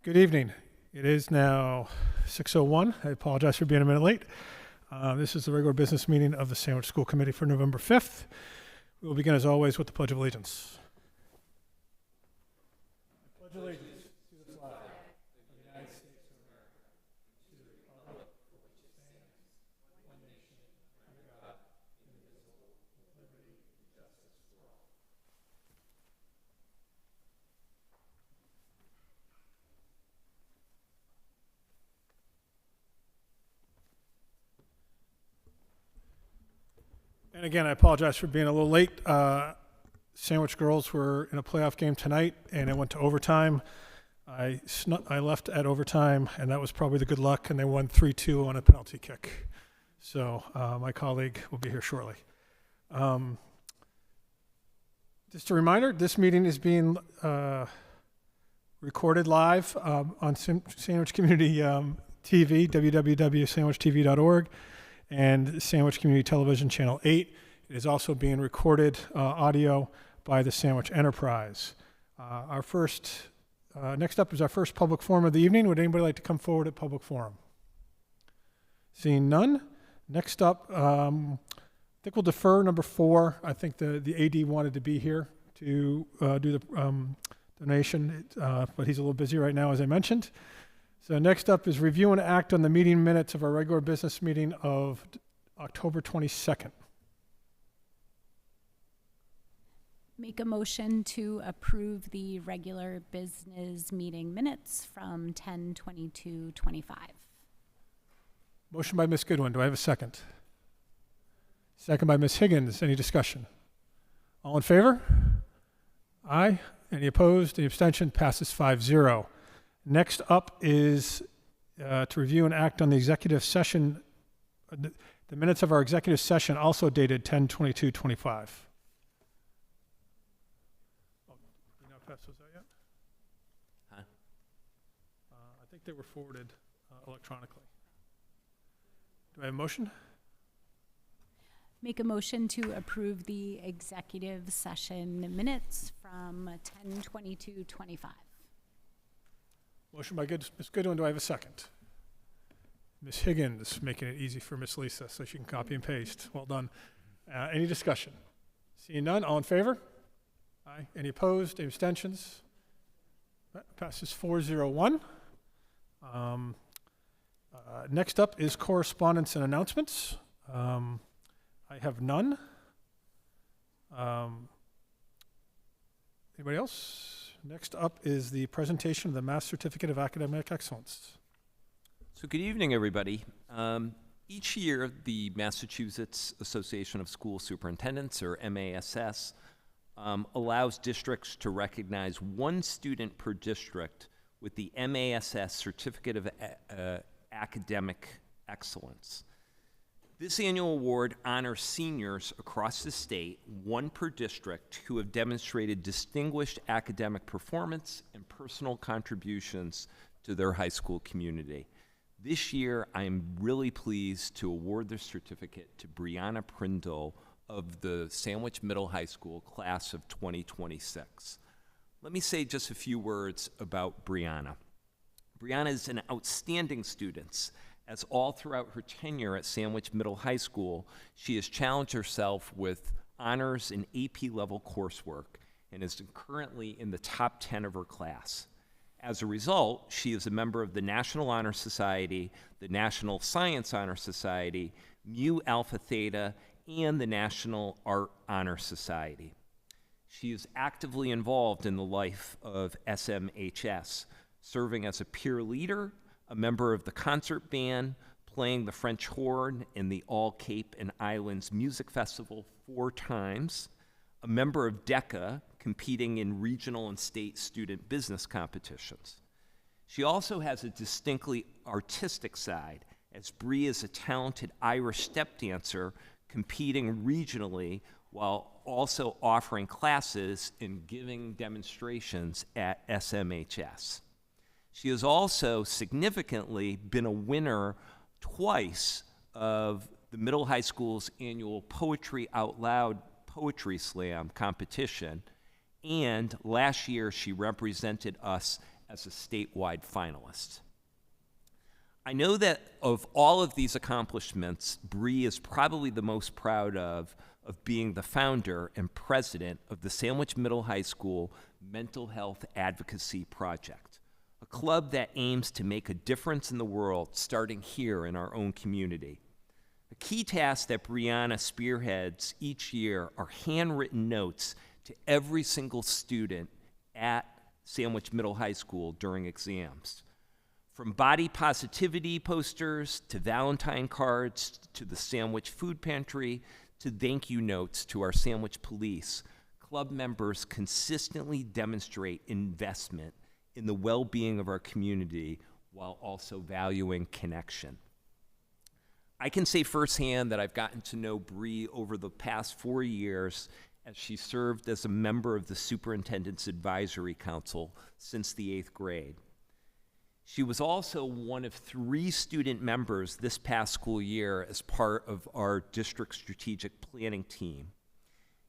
Good evening. It is now 6:01. I apologize for being a minute late. This is the regular business meeting of the Sandwich School Committee for November 5th. We will begin, as always, with the Pledge of Allegiance. Pledge of Allegiance to the flag of the United States of America, to the republic for which it stands, one nation, under God, indivisible, with liberty and justice for all. And again, I apologize for being a little late. Sandwich girls were in a playoff game tonight, and it went to overtime. I left at overtime, and that was probably the good luck, and they won 3-2 on a penalty kick. So my colleague will be here shortly. Just a reminder, this meeting is being recorded live on Sandwich Community TV, www.sandwichtv.org. and Sandwich Community Television Channel 8. It is also being recorded audio by the Sandwich Enterprise. Next up is our first public forum of the evening. Would anybody like to come forward at public forum? Seeing none. Next up, I think we'll defer number 4. I think the AD wanted to be here to do the donation, but he's a little busy right now, as I mentioned. So next up is review and act on the meeting minutes of our regular business meeting of October 22nd. Make a motion to approve the regular business meeting minutes from 10/22/25. Motion by Ms. Goodwin. Do I have a second? Second by Ms. Higgins. Any discussion? All in favor? Aye. Any opposed? Any abstention? Passes 5-0. Next up is to review and act on the executive session, the minutes of our executive session, also dated 10/22/25. Oh, did we not pass those out yet? Huh? I think they were forwarded electronically. Do I have a motion? Make a motion to approve the executive session minutes from 10/22/25. Motion by Ms. Goodwin. Do I have a second? Ms. Higgins, making it easy for Ms. Lisa so she can copy and paste. Well done. Any discussion? Seeing none, all in favor? Aye. Any opposed? Any abstentions? That passes 4-0-1. Next up is correspondence and announcements. I have none. Anybody else? Next up is the presentation of the Mass Certificate of Academic Excellence. So good evening, everybody. Each year, the Massachusetts Association of School Superintendents, or MASS, allows districts to recognize one student per district with the MASS Certificate of Academic Excellence. This annual award honors seniors across the state, one per district, who have demonstrated distinguished academic performance and personal contributions to their high school community. This year, I am really pleased to award the certificate to Brianna Prindle of the Sandwich Middle High School class of 2026. Let me say just a few words about Brianna. Brianna is an outstanding student, as all throughout her tenure at Sandwich Middle High School, she has challenged herself with honors and AP level coursework and is currently in the top 10 of her class. As a result, she is a member of the National Honor Society, the National Science Honor Society, Mu Alpha Theta, and the National Art Honor Society. She is actively involved in the life of SMHS, serving as a peer leader, a member of the concert band, playing the French horn in the All Cape and Islands Music Festival 4 times, a member of DECA, competing in regional and state student business competitions. She also has a distinctly artistic side, as Bree is a talented Irish step dancer competing regionally while also offering classes and giving demonstrations at SMHS. She has also significantly been a winner twice of the middle high school's annual Poetry Out Loud Poetry Slam competition, and last year she represented us as a statewide finalist. I know that of all of these accomplishments, Bree is probably the most proud of being the founder and president of the Sandwich Middle High School Mental Health Advocacy Project, a club that aims to make a difference in the world starting here in our own community. A key task that Brianna spearheads each year are handwritten notes to every single student at Sandwich Middle High School during exams. From body positivity posters to Valentine cards to the Sandwich Food Pantry to thank you notes to our Sandwich Police, club members consistently demonstrate investment in the well-being of our community while also valuing connection. I can say firsthand that I've gotten to know Bree over the past 4 years as she served as a member of the Superintendent's Advisory Council since the 8th grade. She was also one of 3 student members this past school year as part of our district strategic planning team.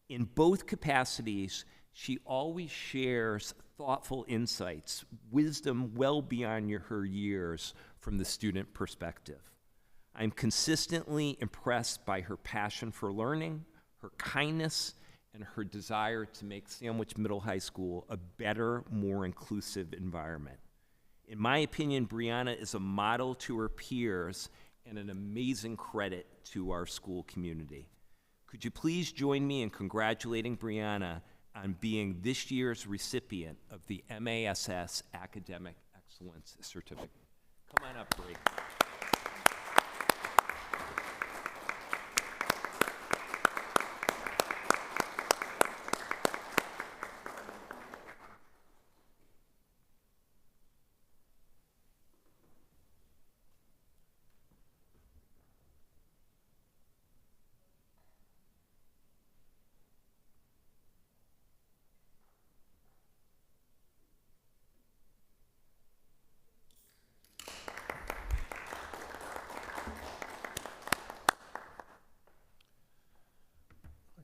In both capacities, she always shares thoughtful insights, wisdom well beyond her years from the student perspective. I'm consistently impressed by her passion for learning, her kindness, and her desire to make Sandwich Middle High School a better, more inclusive environment. In my opinion, Brianna is a model to her peers and an amazing credit to our school community. Could you please join me in congratulating Brianna on being this year's recipient of the MASS Academic Excellence Certificate? Come on up, Bree.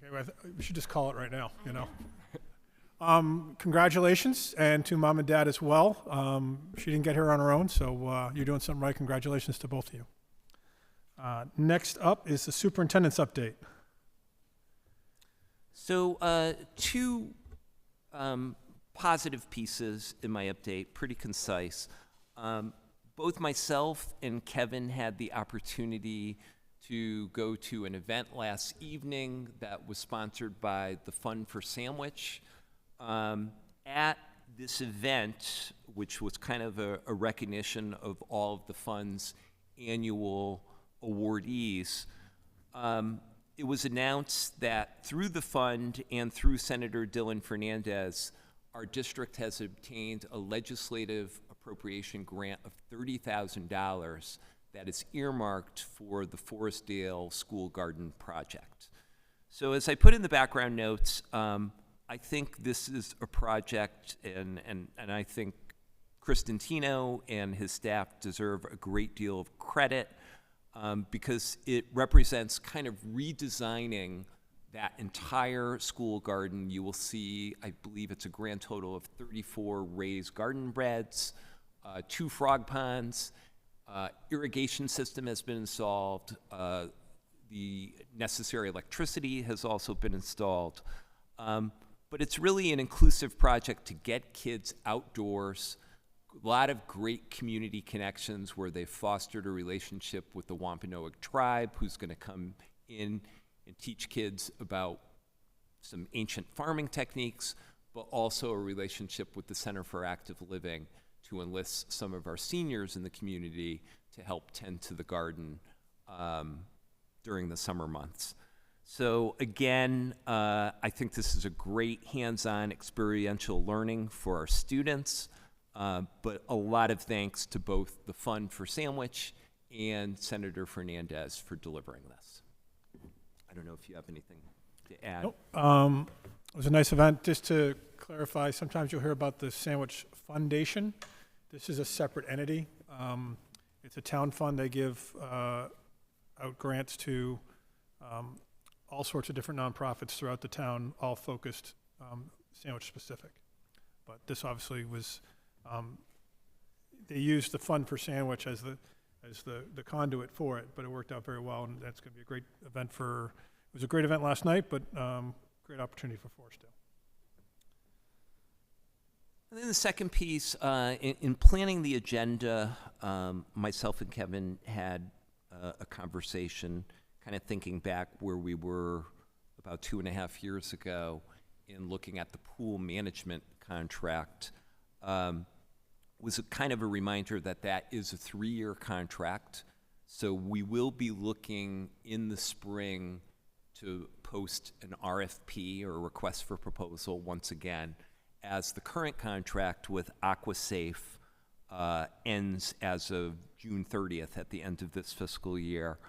Okay, we should just call it right now, you know. Congratulations, and to Mom and Dad as well. She didn't get here on her own, so you're doing something right. Congratulations to both of you. Next up is the superintendent's update. So 2 positive pieces in my update, pretty concise. Both myself and Kevin had the opportunity to go to an event last evening that was sponsored by the Fund for Sandwich. At this event, which was kind of a recognition of all of the fund's annual awardees, it was announced that through the fund and through Senator Dylan Fernandez, our district has obtained a legislative appropriation grant of $30,000 that is earmarked for the Forestdale School Garden Project. So as I put in the background notes, I think this is a project, and I think Kristen Tino and his staff deserve a great deal of credit because it represents kind of redesigning that entire school garden. You will see, I believe it's a grand total of 34 raised garden beds, 2 frog ponds, irrigation system has been installed, the necessary electricity has also been installed. But it's really an inclusive project to get kids outdoors, a lot of great community connections where they've fostered a relationship with the Wampanoag tribe who's going to come in and teach kids about some ancient farming techniques, but also a relationship with the Center for Active Living to enlist some of our seniors in the community to help tend to the garden during the summer months. So again, I think this is a great hands-on experiential learning for our students, but a lot of thanks to both the Fund for Sandwich and Senator Fernandez for delivering this. I don't know if you have anything to add. Nope. It was a nice event. Just to clarify, sometimes you'll hear about the Sandwich Foundation. This is a separate entity. It's a town fund. They give out grants to all sorts of different nonprofits throughout the town, all focused Sandwich specific. But this obviously was They used the Fund for Sandwich as the conduit for it, but it worked out very well, and that's going to be a great event it was a great event last night, but great opportunity for Forestdale. And then the second piece, in planning the agenda, myself and Kevin had a conversation, kind of thinking back where we were about 2.5 years ago in looking at the pool management contract. Was a kind of a reminder that that is a 3-year contract. So we will be looking in the spring to post an RFP, or a request for proposal, once again, as the current contract with AquaSafe ends as of June 30th, at the end of this fiscal year.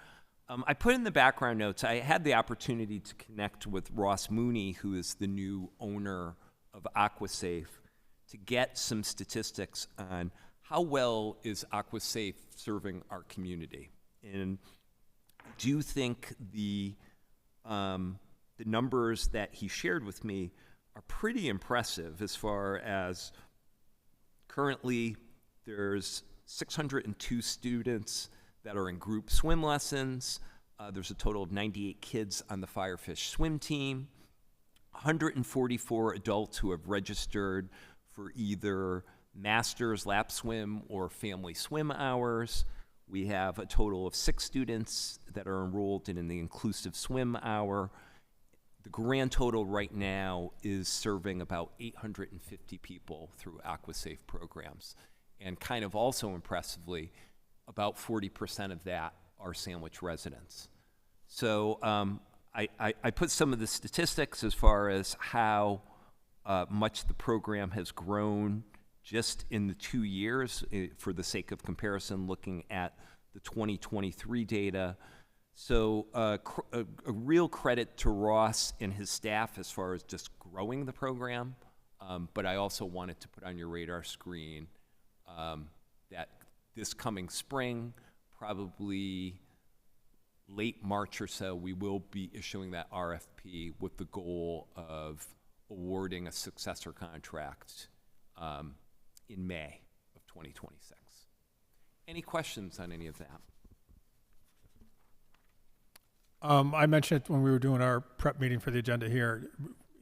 I put in the background notes, I had the opportunity to connect with Ross Mooney, who is the new owner of AquaSafe, to get some statistics on how well is AquaSafe serving our community. And I do think the numbers that he shared with me are pretty impressive, as far as currently there's 602 students that are in group swim lessons. There's a total of 98 kids on the Firefish swim team, 144 adults who have registered for either master's lap swim or family swim hours. We have a total of 6 students that are enrolled in the inclusive swim hour. The grand total right now is serving about 850 people through AquaSafe programs. And kind of also impressively, about 40% of that are Sandwich residents. So I put some of the statistics as far as how much the program has grown just in the 2 years, for the sake of comparison, looking at the 2023 data. So a real credit to Ross and his staff as far as just growing the program, but I also wanted to put on your radar screen that this coming spring, probably late March or so, we will be issuing that RFP with the goal of awarding a successor contract in May of 2026. Any questions on any of that? I mentioned it when we were doing our prep meeting for the agenda here,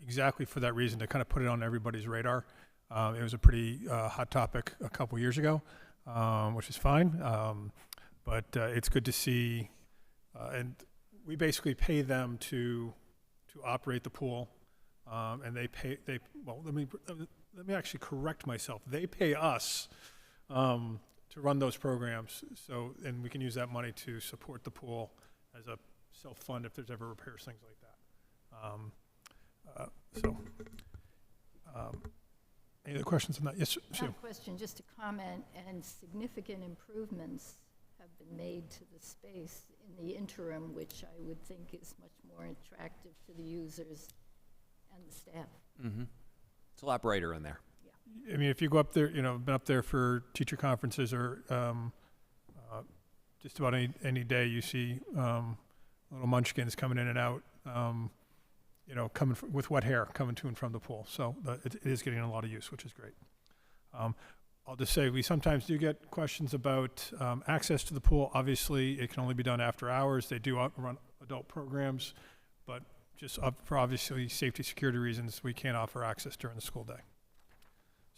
exactly for that reason, to kind of put it on everybody's radar. It was a pretty hot topic a couple years ago, which is fine. But it's good to see, and we basically pay them to operate the pool, and let me actually correct myself. They pay us to run those programs, and we can use that money to support the pool as a self-fund if there's ever repairs, things like that. Any other questions on that? Yes, Sue. Not a question, just a comment. And significant improvements have been made to the space in the interim, which I would think is much more attractive to the users and the staff. Mm-hmm. It's a lot brighter in there. I mean, if you go up there, been up there for teacher conferences or just about any day, you see little munchkins coming in and out, with wet hair coming to and from the pool. So it is getting a lot of use, which is great. I'll just say we sometimes do get questions about access to the pool. Obviously, it can only be done after hours. They do run adult programs, but just for obviously safety, security reasons, we can't offer access during the school day.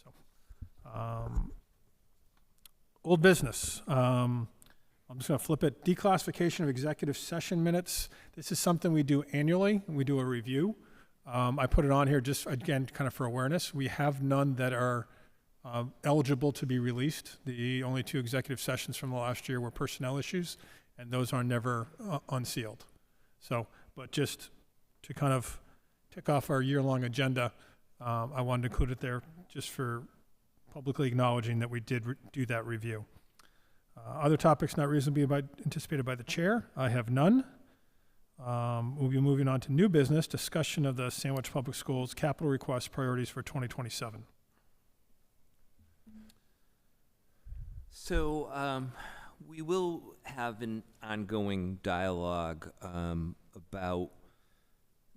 So, old business. I'm just going to flip it. Declassification of executive session minutes. This is something we do annually. We do a review. I put it on here just, again, kind of for awareness. We have none that are eligible to be released. The only 2 executive sessions from the last year were personnel issues, and those are never unsealed. So, but just to kind of tick off our year-long agenda, I wanted to include it there just for publicly acknowledging that we did do that review. Other topics not reasonably anticipated by the chair. I have none. We'll be moving on to new business, discussion of the Sandwich Public Schools capital request priorities for 2027. So we will have an ongoing dialogue about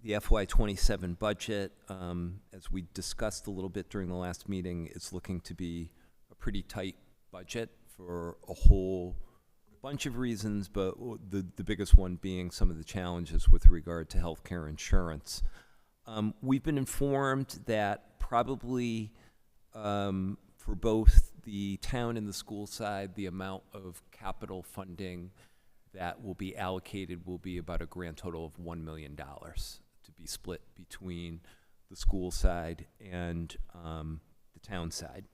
the FY27 budget. As we discussed a little bit during the last meeting, it's looking to be pretty tight budget for a whole bunch of reasons, but the biggest one being some of the challenges with regard to healthcare insurance. We've been informed that probably for both the town and the school side, the amount of capital funding that will be allocated will be about a grand total of $1 million to be split between the school side and the town side.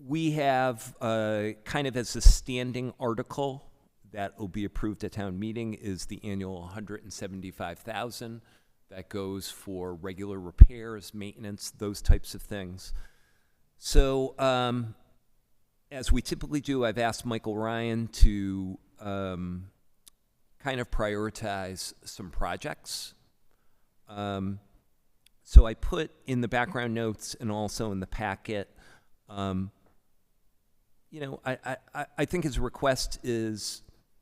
We have kind of as a standing article that will be approved at town meeting is the annual $175,000 that goes for regular repairs, maintenance, those types of things. So as we typically do, I've asked Michael Ryan to kind of prioritize some projects. So I put in the background notes and also in the packet, you know, I think his request is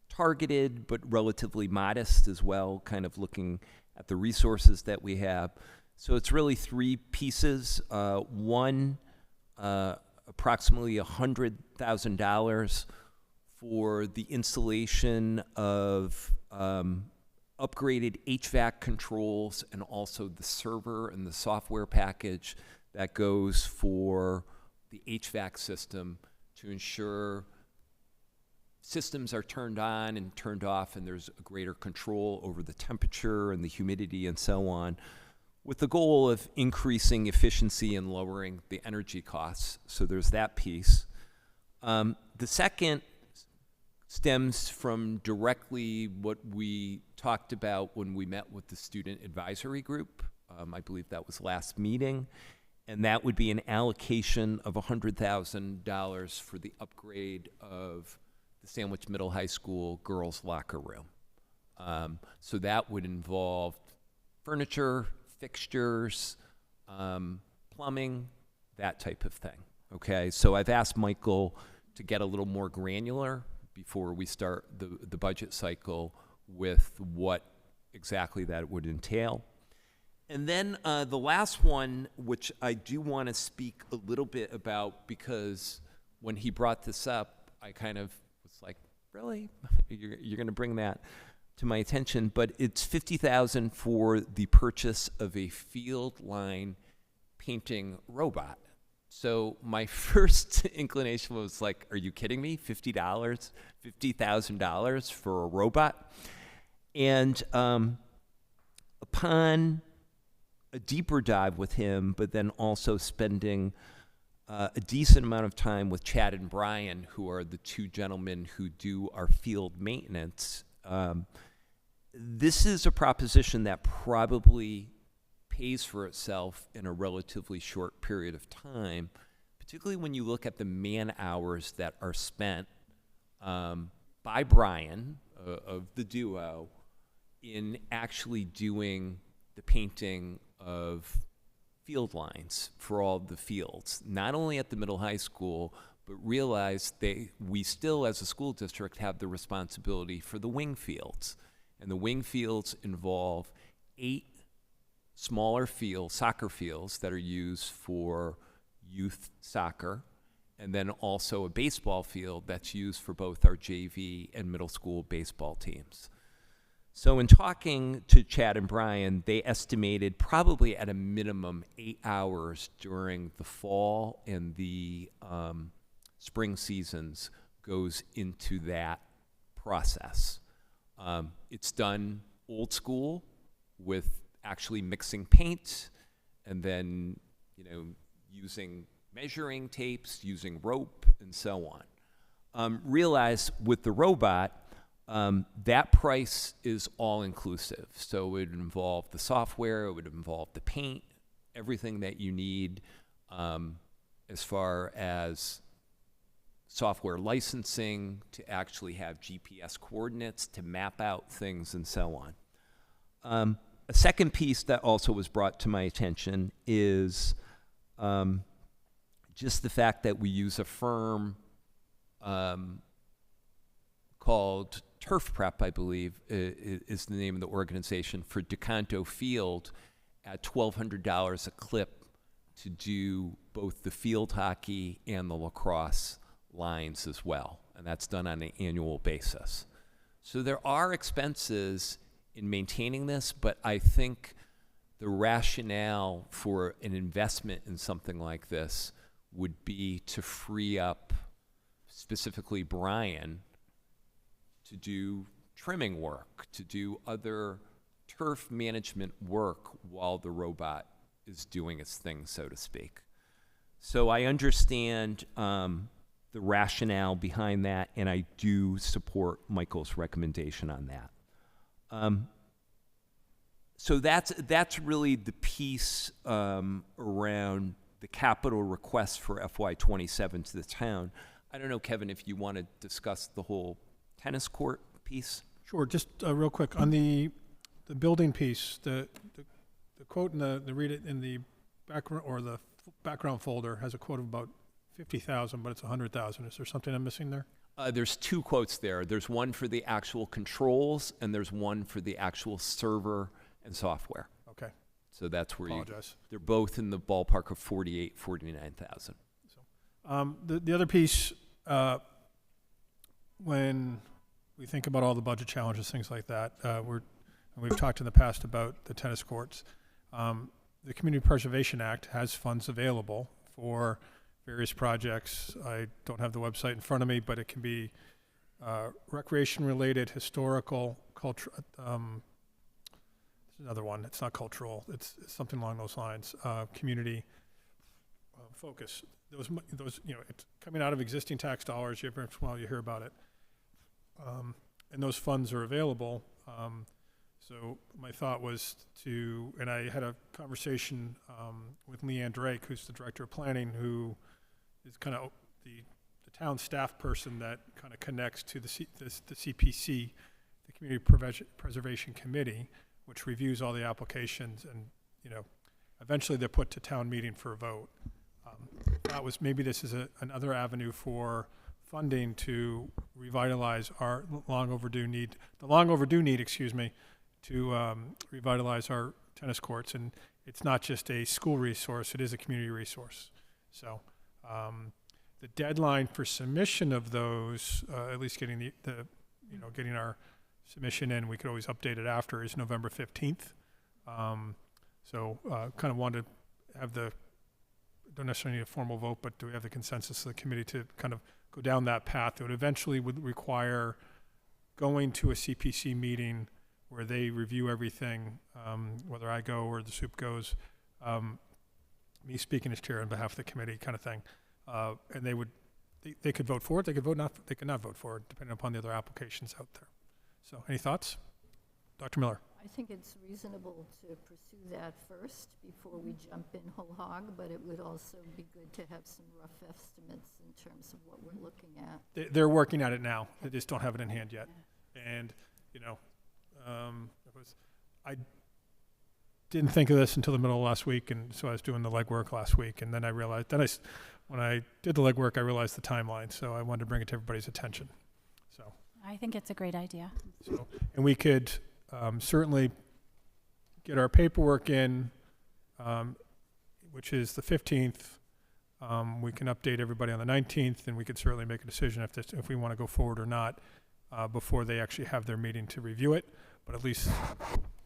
targeted but relatively modest as well, kind of looking at the resources that we have. So it's really three pieces. One, approximately $100,000 for the installation of upgraded HVAC controls and also the server and the software package that goes for the HVAC system to ensure systems are turned on and turned off and there's a greater control over the temperature and the humidity and so on, with the goal of increasing efficiency and lowering the energy costs. So there's that piece. The second stems from directly what we talked about when we met with the student advisory group. I believe that was last meeting. And that would be an allocation of $100,000 for the upgrade of the Sandwich Middle High School girls' locker room. So that would involve furniture, fixtures, plumbing, that type of thing. Okay, so I've asked Michael to get a little more granular before we start the budget cycle with what exactly that would entail. And then the last one, which I do want to speak a little bit about, because when he brought this up, I kind of was like, really? You're going to bring that to my attention? But it's $50,000 for the purchase of a field line painting robot. So my first inclination was like, are you kidding me? $50,000 for a robot? And upon a deeper dive with him, but then also spending a decent amount of time with Chad and Brian, who are the two gentlemen who do our field maintenance, this is a proposition that probably pays for itself in a relatively short period of time, particularly when you look at the man hours that are spent by Brian of the duo in actually doing the painting of field lines for all the fields, not only at the middle high school, but realize we still, as a school district, have the responsibility for the wing fields. And the wing fields involve 8 smaller fields, soccer fields, that are used for youth soccer, and then also a baseball field that's used for both our JV and middle school baseball teams. So in talking to Chad and Brian, they estimated probably at a minimum 8 hours during the fall and the spring seasons goes into that process. It's done old school with actually mixing paint and then, using measuring tapes, using rope, and so on. Realize with the robot, that price is all-inclusive. So it would involve the software, it would involve the paint, everything that you need as far as software licensing, to actually have GPS coordinates, to map out things, and so on. A second piece that also was brought to my attention is just the fact that we use a firm called Turf Prep, I believe, is the name of the organization, for DeCanto Field at $1,200 a clip to do both the field hockey and the lacrosse lines as well, and that's done on an annual basis. So there are expenses in maintaining this, but I think the rationale for an investment in something like this would be to free up specifically Brian to do trimming work, to do other turf management work while the robot is doing its thing, so to speak. So I understand the rationale behind that, and I do support Michael's recommendation on that. So that's really the piece around the capital request for FY27 to the town. I don't know, Kevin, if you want to discuss the whole tennis court piece. Sure, just real quick, on the building piece, the quote in the read it in the background, or the background folder has a quote of about 50,000, but it's 100,000. Is there something I'm missing there? There's two quotes there. There's one for the actual controls, and there's one for the actual server and software. Okay, So that's where apologize. they're both in the ballpark of 48, 49,000. The other piece, when we think about all the budget challenges, things like that, we've talked in the past about the tennis courts. The Community Preservation Act has funds available for various projects. I don't have the website in front of me, but it can be recreation-related, historical, culture. There's another one. It's not cultural. It's something along those lines. Community focus. Those, it's coming out of existing tax dollars. Every once in a while you hear about it. And those funds are available. So my thought was and I had a conversation with Leanne Drake, who's the Director of Planning, who is kind of the town staff person that kind of connects to the CPC, the Community Preservation Committee, which reviews all the applications, and eventually they're put to town meeting for a vote. That was maybe this is another avenue for funding to revitalize our long overdue need, to revitalize our tennis courts. And it's not just a school resource, it is a community resource. So the deadline for submission of those, at least getting getting our submission in, we could always update it after, is November 15th. So kind of wanted to have don't necessarily need a formal vote, but do we have the consensus of the committee to kind of go down that path? It would eventually require going to a CPC meeting where they review everything, whether I go or the soup goes, me speaking as chair on behalf of the committee kind of thing. And they could vote for it, they could not vote for it, depending upon the other applications out there. So any thoughts? Dr. Miller? I think it's reasonable to pursue that first before we jump in whole hog, but it would also be good to have some rough estimates in terms of what we're looking at. They're working at it now. They just don't have it in hand yet. And, I didn't think of this until the middle of last week, and so I was doing the legwork last week, and then I realized, when I did the legwork, I realized the timeline, so I wanted to bring it to everybody's attention. So, I think it's a great idea. and we could certainly get our paperwork in, which is the 15th. We can update everybody on the 19th, and we could certainly make a decision if we want to go forward or not before they actually have their meeting to review it. But at least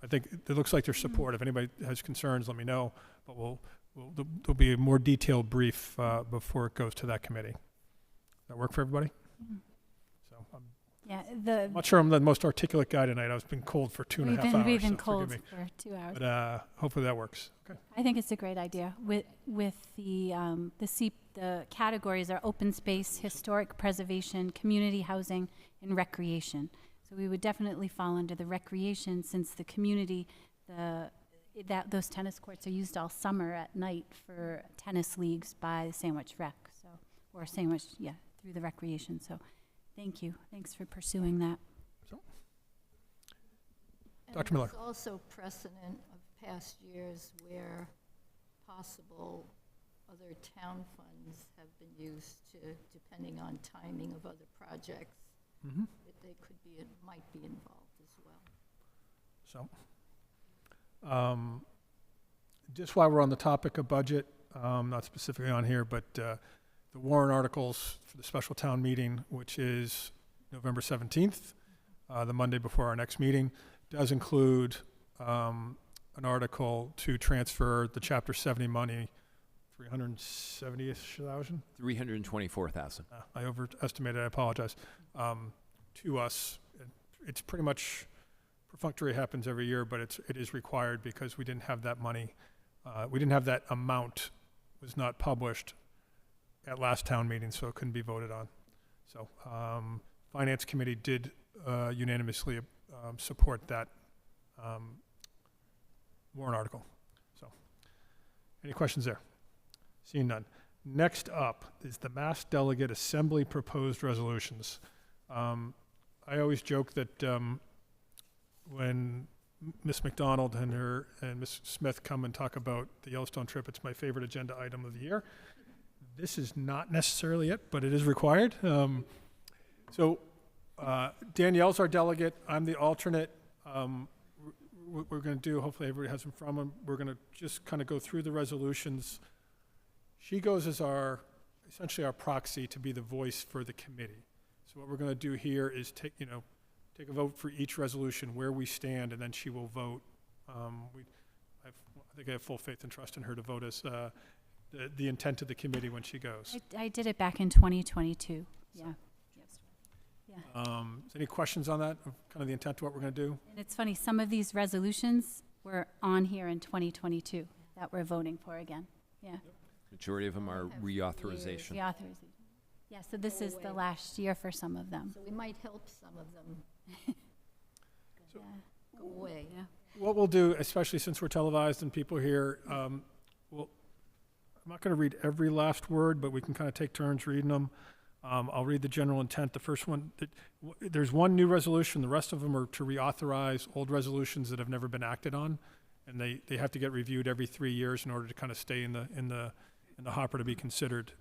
I think it looks like there's support. If anybody has concerns, let me know. But there'll be a more detailed brief before it goes to that committee. Does that work for everybody? So Yeah, I'm not sure I'm the most articulate guy tonight. I've been cold for 2.5 hours. We've been so cold forgive me. for 2 hours. But hopefully that works. Okay. I think it's a great idea. With the categories are open space, historic preservation, community housing, and recreation. So we would definitely fall under the recreation, since the community, those tennis courts are used all summer at night for tennis leagues by Sandwich Rec, through the recreation. So thank you. Thanks for pursuing that. Dr. Miller. There's also precedent of past years where possible other town funds have been used to, depending on timing of other projects, that they might be involved as well. So, just while we're on the topic of budget, not specifically on here, but the warrant articles for the special town meeting, which is November 17th, the Monday before our next meeting, does include an article to transfer the Chapter 70 money, 370-ish thousand. 324,000. I overestimated, I apologize, to us. It's pretty much perfunctory, happens every year, but it is required because we didn't have that money. We didn't have that amount, was not published at last town meeting, so it couldn't be voted on. So Finance Committee did unanimously support that warrant article. So, any questions there? Seeing none. Next up is the Mass Delegate Assembly proposed resolutions. I always joke that when Ms. McDonald and Ms. Smith come and talk about the Yellowstone trip, it's my favorite agenda item of the year. This is not necessarily it, but it is required. Danielle's our delegate. I'm the alternate. What we're going to do, hopefully everybody has them from them, we're going to just kind of go through the resolutions. She goes as essentially our proxy to be the voice for the committee. So what we're going to do here is take a vote for each resolution where we stand, and then she will vote. I think I have full faith and trust in her to vote as the intent of the committee when she goes. I did it back in 2022. Yeah. Any questions on that, kind of the intent of what we're going to do? And it's funny, some of these resolutions were on here in 2022 that we're voting for again. Yeah. Majority of them are reauthorization. Reauthorization. Yeah, so this is the last year for some of them. So we might help some of them Yeah. go away. Yeah. What we'll do, especially since we're televised and people here, I'm not going to read every last word, but we can kind of take turns reading them. I'll read the general intent. The first one, there's one new resolution. The rest of them are to reauthorize old resolutions that have never been acted on, and they have to get reviewed every 3 years in order to kind of stay in the hopper to be considered.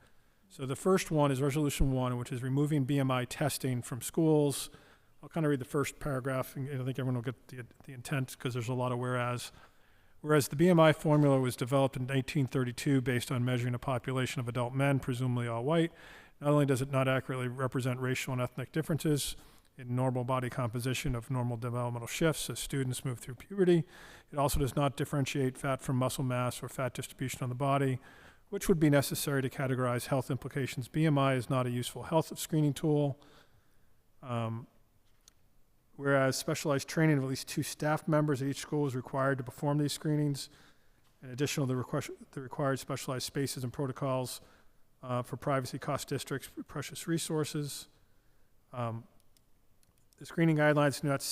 So the first one is Resolution 1, which is removing BMI testing from schools. I'll kind of read the first paragraph, and I think everyone will get the intent because there's a lot of whereas. Whereas the BMI formula was developed in 1832 based on measuring a population of adult men, presumably all white, not only does it not accurately represent racial and ethnic differences in normal body composition of normal developmental shifts as students move through puberty, it also does not differentiate fat from muscle mass or fat distribution on the body, which would be necessary to categorize health implications. BMI is not a useful health screening tool. Whereas specialized training of at least 2 staff members at each school is required to perform these screenings. In addition to the required specialized spaces and protocols for privacy cost districts, precious resources. The screening guidelines do not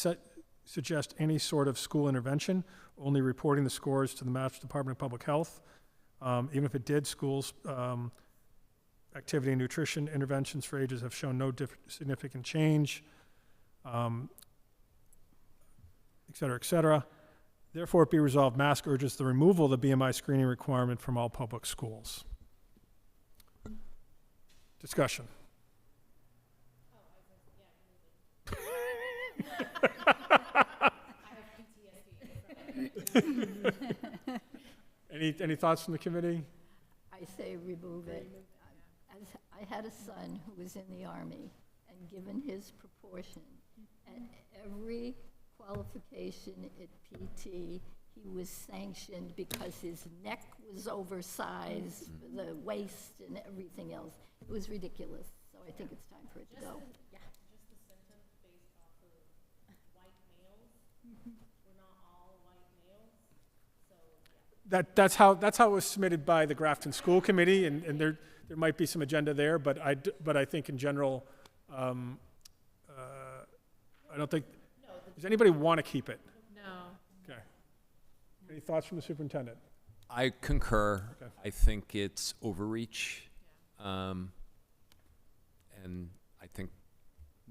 suggest any sort of school intervention, only reporting the scores to the Mass Department of Public Health. Even if it did, schools' activity and nutrition interventions for ages have shown no significant change. Et cetera, et cetera. Therefore, it be resolved, MASC urges the removal of the BMI screening requirement from all public schools. Discussion. Any thoughts from the committee? I say remove it. As I had a son who was in the Army, and given his proportion, at every qualification at PT, he was sanctioned because his neck was oversized, the waist and everything else. It was ridiculous, so I think it's time for it to go. Just the sentence based off of white males. We're not all white males, so yeah. That's how it was submitted by the Grafton School Committee, and there might be some agenda there, but I think in general, I don't think. Does anybody want to keep it? No. Okay. Any thoughts from the superintendent? I concur. Okay. I think it's overreach. And I think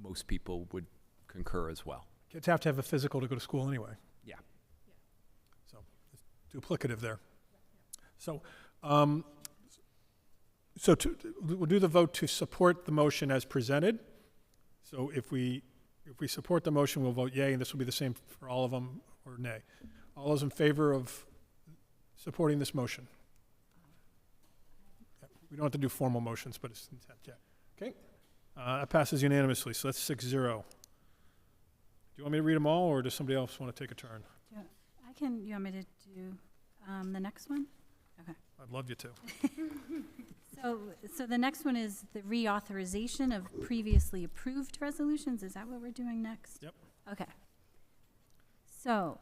most people would concur as well. Kids have to have a physical to go to school anyway. Yeah. So it's duplicative there. So, we'll do the vote to support the motion as presented. So if we support the motion, we'll vote yay, and this will be the same for all of them, or nay. All those in favor of supporting this motion? We don't have to do formal motions, but it's intent, yeah. Okay, that passes unanimously, so that's 6-0. Do you want me to read them all, or does somebody else want to take a turn? I can, you want me to do the next one? I'd love you to. So the next one is the reauthorization of previously approved resolutions. Is that what we're doing next? Yep. Okay. So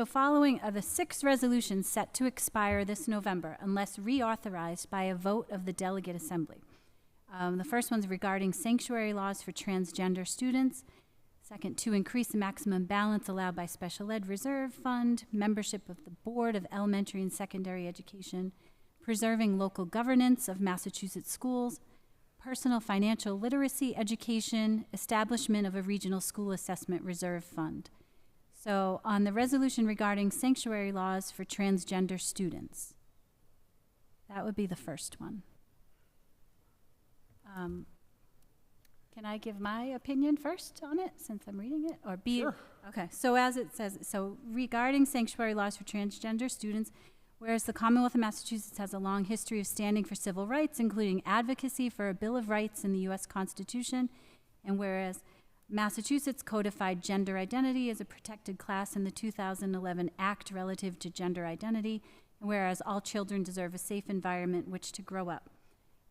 following are the 6 resolutions set to expire this November unless reauthorized by a vote of the delegate assembly. The first one's regarding sanctuary laws for transgender students. Second, to increase the maximum balance allowed by Special Ed Reserve Fund, membership of the Board of Elementary and Secondary Education, preserving local governance of Massachusetts schools, personal financial literacy education, establishment of a regional school assessment reserve fund. So on the resolution regarding sanctuary laws for transgender students, that would be the first one. Can I give my opinion first on it, since I'm reading it, or be? Sure. Okay, so as it says, so regarding sanctuary laws for transgender students, whereas the Commonwealth of Massachusetts has a long history of standing for civil rights, including advocacy for a Bill of Rights in the U.S. Constitution, and whereas Massachusetts codified gender identity as a protected class in the 2011 Act relative to gender identity, and whereas all children deserve a safe environment in which to grow up.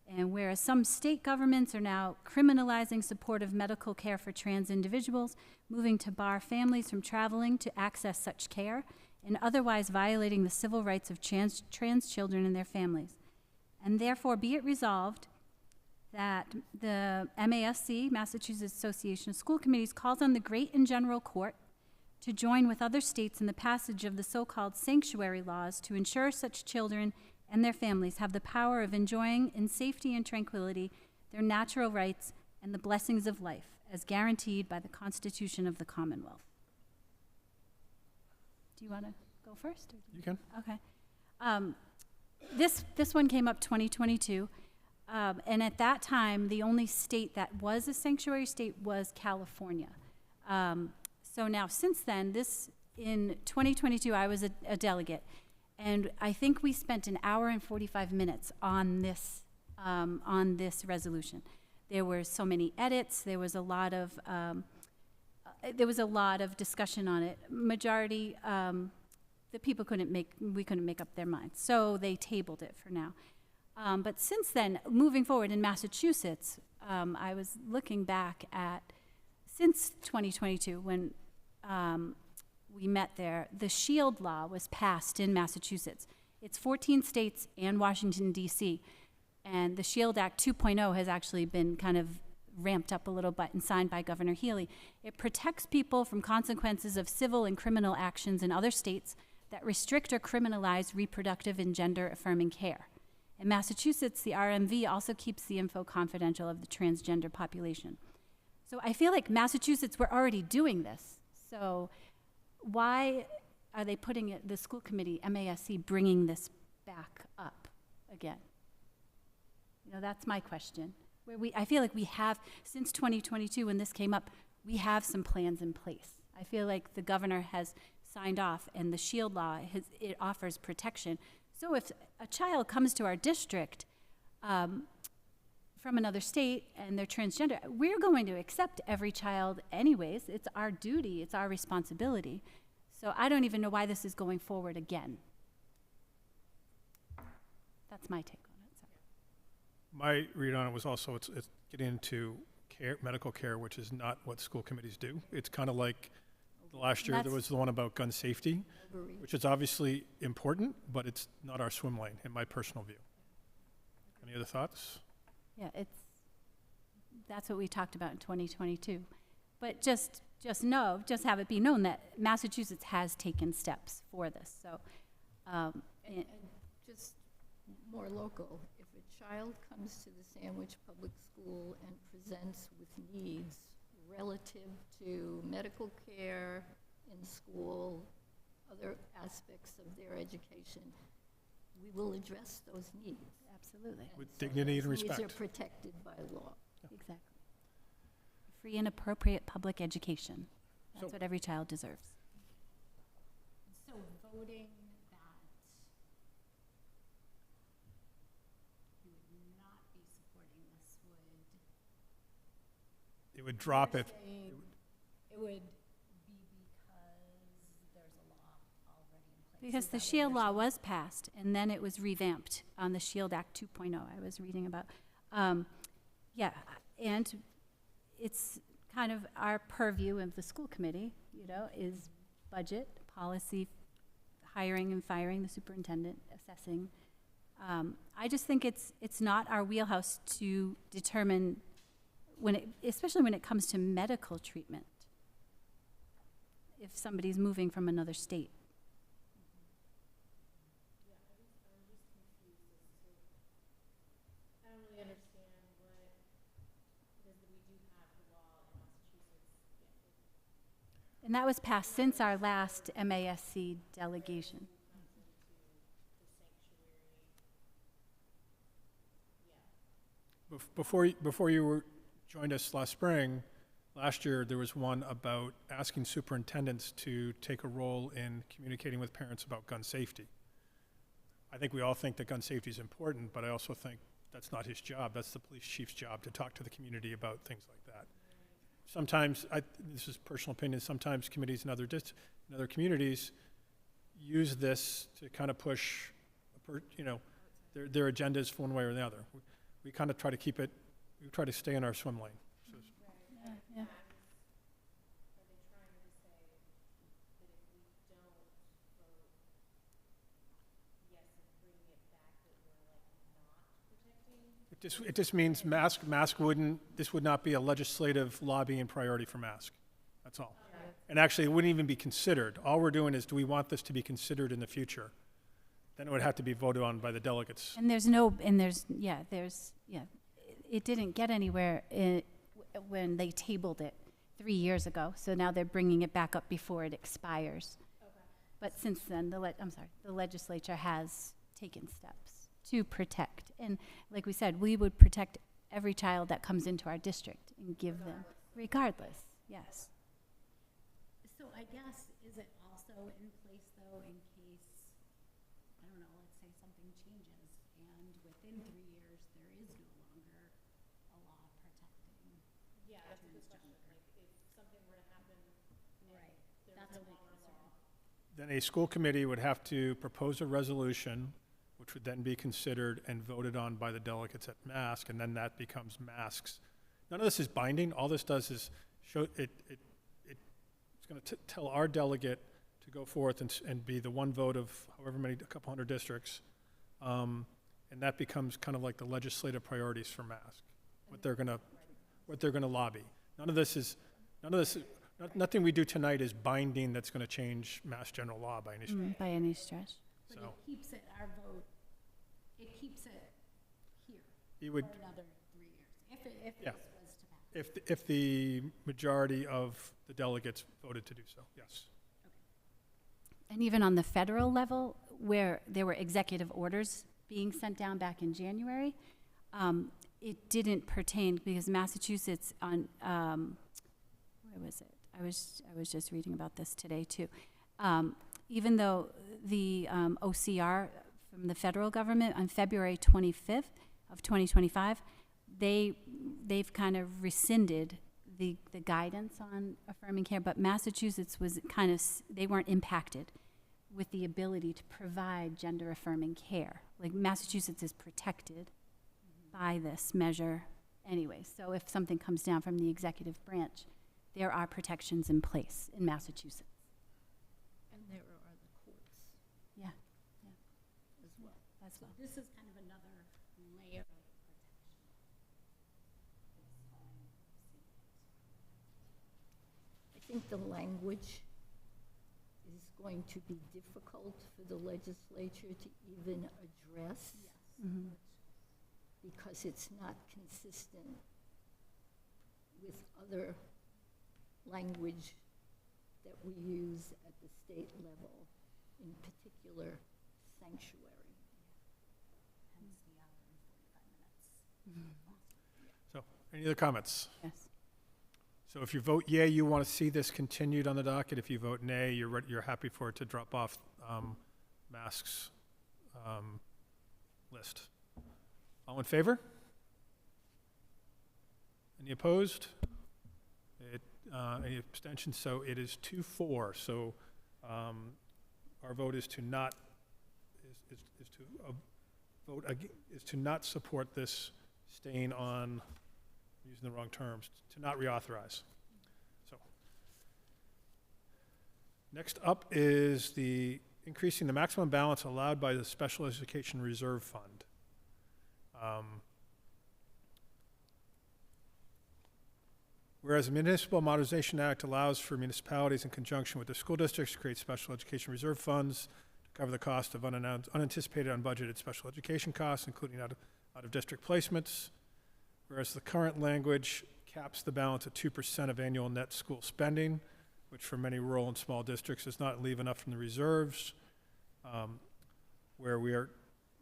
And whereas some state governments are now criminalizing supportive medical care for trans individuals, moving to bar families from traveling to access such care, and otherwise violating the civil rights of trans children and their families. And therefore be it resolved that the MASC, Massachusetts Association of School Committees, calls on the Great and General Court to join with other states in the passage of the so-called sanctuary laws to ensure such children and their families have the power of enjoying in safety and tranquility their natural rights and the blessings of life as guaranteed by the Constitution of the Commonwealth. Do you want to go first? You can. Okay. This one came up 2022, and at that time, the only state that was a sanctuary state was California. So now, since then, in 2022, I was a delegate, and I think we spent an hour and 45 minutes on this resolution. There were so many edits. There was a lot of discussion on it. Majority, the people we couldn't make up their minds, so they tabled it for now. But since then, moving forward in Massachusetts, I was looking back at since 2022 when we met there, the SHIELD law was passed in Massachusetts. It's 14 states and Washington, D.C., and the SHIELD Act 2.0 has actually been kind of ramped up a little bit and signed by Governor Healy. It protects people from consequences of civil and criminal actions in other states that restrict or criminalize reproductive and gender-affirming care. In Massachusetts, the RMV also keeps the info confidential of the transgender population. So I feel like Massachusetts, we're already doing this. So why are they putting it, the school committee, MASC, bringing this back up again? You know, that's my question. I feel like we have, since 2022 when this came up, we have some plans in place. I feel like the governor has signed off and the SHIELD law, it offers protection. So if a child comes to our district from another state and they're transgender, we're going to accept every child anyways. It's our duty, it's our responsibility. So I don't even know why this is going forward again. That's my take on it. Sorry. My read on it was also it's getting into medical care, which is not what school committees do. It's kind of like last year there was the one about gun safety, which is obviously important, but it's not our swim lane, in my personal view. Any other thoughts? Yeah, that's what we talked about in 2022. But just have it be known that Massachusetts has taken steps for this. So, And just more local, if a child comes to the Sandwich Public School and presents with needs relative to medical care in school, other aspects of their education, we will address those needs. absolutely. With dignity and Those respect. needs are protected by law. Exactly. Free and appropriate public education. That's So- what every child deserves. So voting that you would would drop it. It would be because there's a law already in place. Because Is the that what SHIELD you're law saying? was passed, and then it was revamped on the SHIELD Act 2.0 I was reading about. Yeah, and it's kind of our purview of the school committee, is budget, policy, hiring and firing the superintendent, assessing. I just think it's not our wheelhouse to determine especially when it comes to medical treatment, if somebody's moving from another state. I don't really understand what, because we do have the law in Massachusetts. And that was passed since our last MASC delegation. Before you joined us last year, there was one about asking superintendents to take a role in communicating with parents about gun safety. I think we all think that gun safety is important, but I also think that's not his job. That's the police chief's job to talk to the community about things like that. Sometimes, this is personal opinion, sometimes committees in other communities use this to kind of push, their agendas one way or the other. We kind of try to keep it, we try to stay in our swim lane. So Yeah. Are they trying to say that if we don't vote yes and bring it back, that we're like not protecting? it just means mask this would not be a legislative lobbying priority for mask. That's all. And actually, it wouldn't even be considered. All we're doing is, do we want this to be considered in the future? Then it would have to be voted on by the delegates. And it didn't get anywhere when they tabled it 3 years ago. So now they're bringing it back up before it expires. But since then, the legislature has taken steps to protect. And like we said, we would protect every child that comes into our district and give them, regardless, yes. So I guess, is it also in place though in case, I don't know, let's say something changes and within 3 years, there is no longer a law protecting Yeah, that's a good question. Like, if something were to happen, Right. there's That's no a big longer concern. law. Then a school committee would have to propose a resolution, which would then be considered and voted on by the delegates at MASC, and then that becomes MASC's. None of this is binding. All this does is show it's going to tell our delegate to go forth and be the one vote of however many, a couple hundred districts, and that becomes kind of like the legislative priorities for MASC, what they're going to lobby. Nothing we do tonight is binding that's going to change Mass General Law by any stretch. By any stretch. But So it keeps it, our vote, it keeps it here you for would, another 3 years, if Yeah. this was to pass. if the majority of the delegates voted to do so, yes. And even on the federal level, where there were executive orders being sent down back in January, it didn't pertain because Massachusetts where was it? I was just reading about this today too. Even though the OCR from the federal government on February 25th of 2025, they've kind of rescinded the guidance on affirming care, but Massachusetts was kind of, they weren't impacted with the ability to provide gender affirming care. Like Massachusetts is protected by this measure anyway. So if something comes down from the executive branch, there are protections in place in Massachusetts. And there are the courts Yeah, as well. as well. This is kind of another layer of protection. I think the language is going to be difficult for the legislature to even address because it's not consistent with other language that we use at the state level, in particular sanctuary. Hence the hour and 45 minutes. So, any other comments? Yes. So if you vote yea, you want to see this continued on the docket. If you vote nay, you're happy for it to drop off MASC's list. All in favor? Any opposed? Any abstentions? So it is 2-4. So our vote is to not, is to vote, is to not support this staying on, I'm using the wrong terms, to not reauthorize. So next up is the increasing the maximum balance allowed by the Special Education Reserve Fund. Whereas the Municipal Modernization Act allows for municipalities in conjunction with their school districts to create special education reserve funds to cover the cost of unanticipated, unbudgeted special education costs, including out-of-district placements. Whereas the current language caps the balance at 2% of annual net school spending, which for many rural and small districts does not leave enough from the reserves, where we are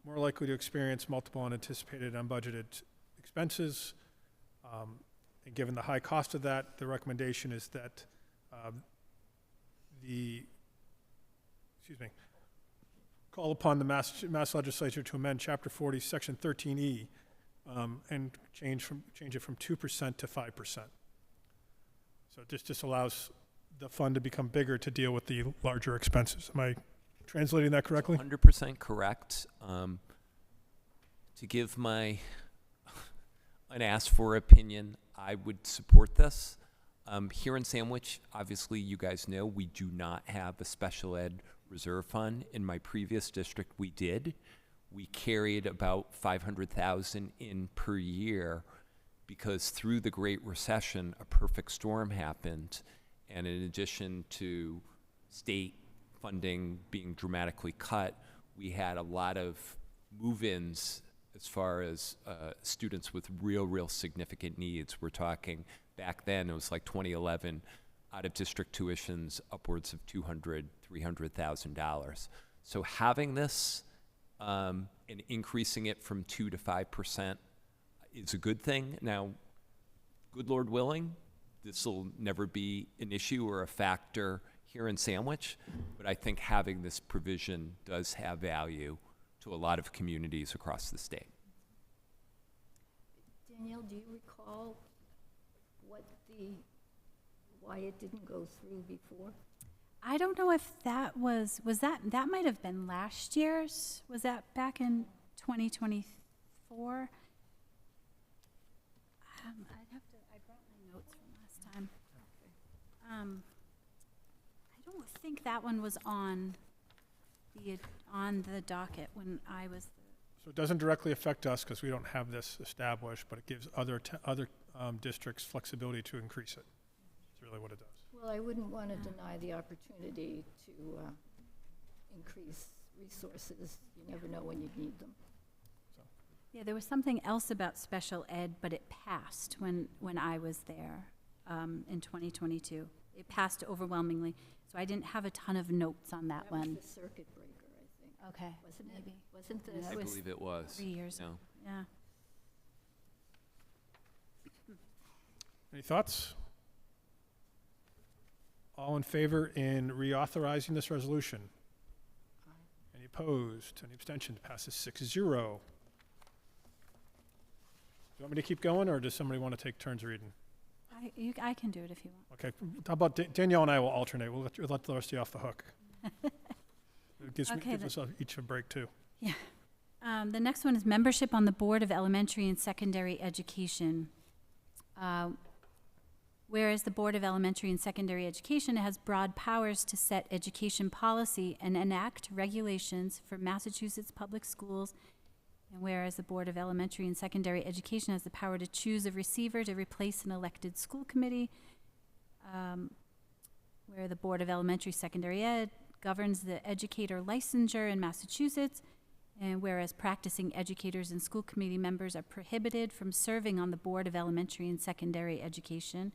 more likely to experience multiple unanticipated, unbudgeted expenses. And given the high cost of that, the recommendation is that call upon the Mass Legislature to amend Chapter 40, Section 13E, and change it from 2% to 5%. So this just allows the fund to become bigger to deal with the larger expenses. Am I translating that correctly? 100% correct. To give my unasked for opinion, I would support this. Here in Sandwich, obviously, you guys know we do not have a special ed reserve fund. In my previous district, we did. We carried about $500,000 in per year because through the Great Recession, a perfect storm happened. And in addition to state funding being dramatically cut, we had a lot of move-ins as far as students with real significant needs. We're talking, back then, it was like 2011, out-of-district tuitions upwards of $200,000, $300,000. So having this and increasing it from 2 to 5% is a good thing. Now, good Lord willing, this will never be an issue or a factor here in Sandwich, but I think having this provision does have value to a lot of communities across the state. Danielle, do you recall why it didn't go through before? I don't know if that was that might have been last year's. Was that back in 2024? I brought my notes from last time. I don't think that one was on the docket when I was. So it doesn't directly affect us because we don't have this established, but it gives other districts flexibility to increase it. That's really what it does. Well, I wouldn't want to deny the opportunity to increase resources. You never know when you need them. Yeah, there was something else about special ed, but it passed when I was there in 2022. It passed overwhelmingly, so I didn't have a ton of notes on that one. Was the circuit breaker, I think. Okay, Wasn't maybe. it? Wasn't this? No, I it was believe it was. 3 years. No. Yeah. Any thoughts? All in favor in reauthorizing this resolution? Any opposed? Any abstentions? Passes 6-0. Do you want me to keep going, or does somebody want to take turns reading? I can do it if you want. Okay, how about Danielle and I will alternate. We'll let the rest of you off the hook. It gives us each a break, too. Yeah. The next one is membership on the Board of Elementary and Secondary Education. Whereas the Board of Elementary and Secondary Education has broad powers to set education policy and enact regulations for Massachusetts public schools, and whereas the Board of Elementary and Secondary Education has the power to choose a receiver to replace an elected school committee, where the Board of Elementary Secondary Ed governs the educator licensure in Massachusetts, and whereas practicing educators and school committee members are prohibited from serving on the Board of Elementary and Secondary Education,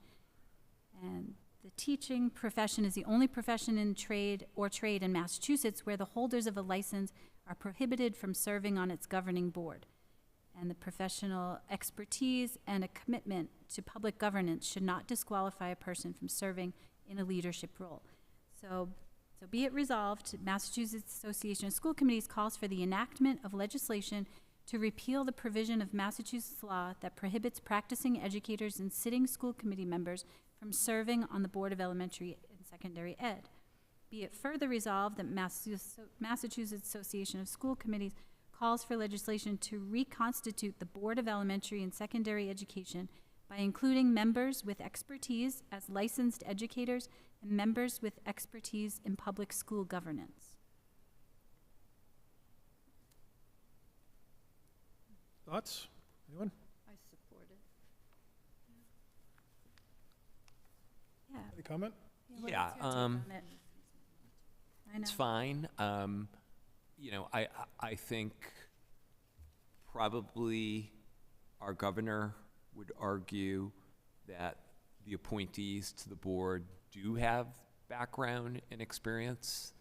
and the teaching profession is the only profession in trade in Massachusetts where the holders of a license are prohibited from serving on its governing board. And the professional expertise and a commitment to public governance should not disqualify a person from serving in a leadership role. So be it resolved, Massachusetts Association of School Committees calls for the enactment of legislation to repeal the provision of Massachusetts law that prohibits practicing educators and sitting school committee members from serving on the Board of Elementary and Secondary Ed. Be it further resolved that Massachusetts Association of School Committees calls for legislation to reconstitute the Board of Elementary and Secondary Education by including members with expertise as licensed educators and members with expertise in public school governance. Thoughts? Anyone? I support it. Yeah. Any comment? What's Yeah, your take on it? I know. It's fine. You know, I think probably our governor would argue that the appointees to the board do have background and experience.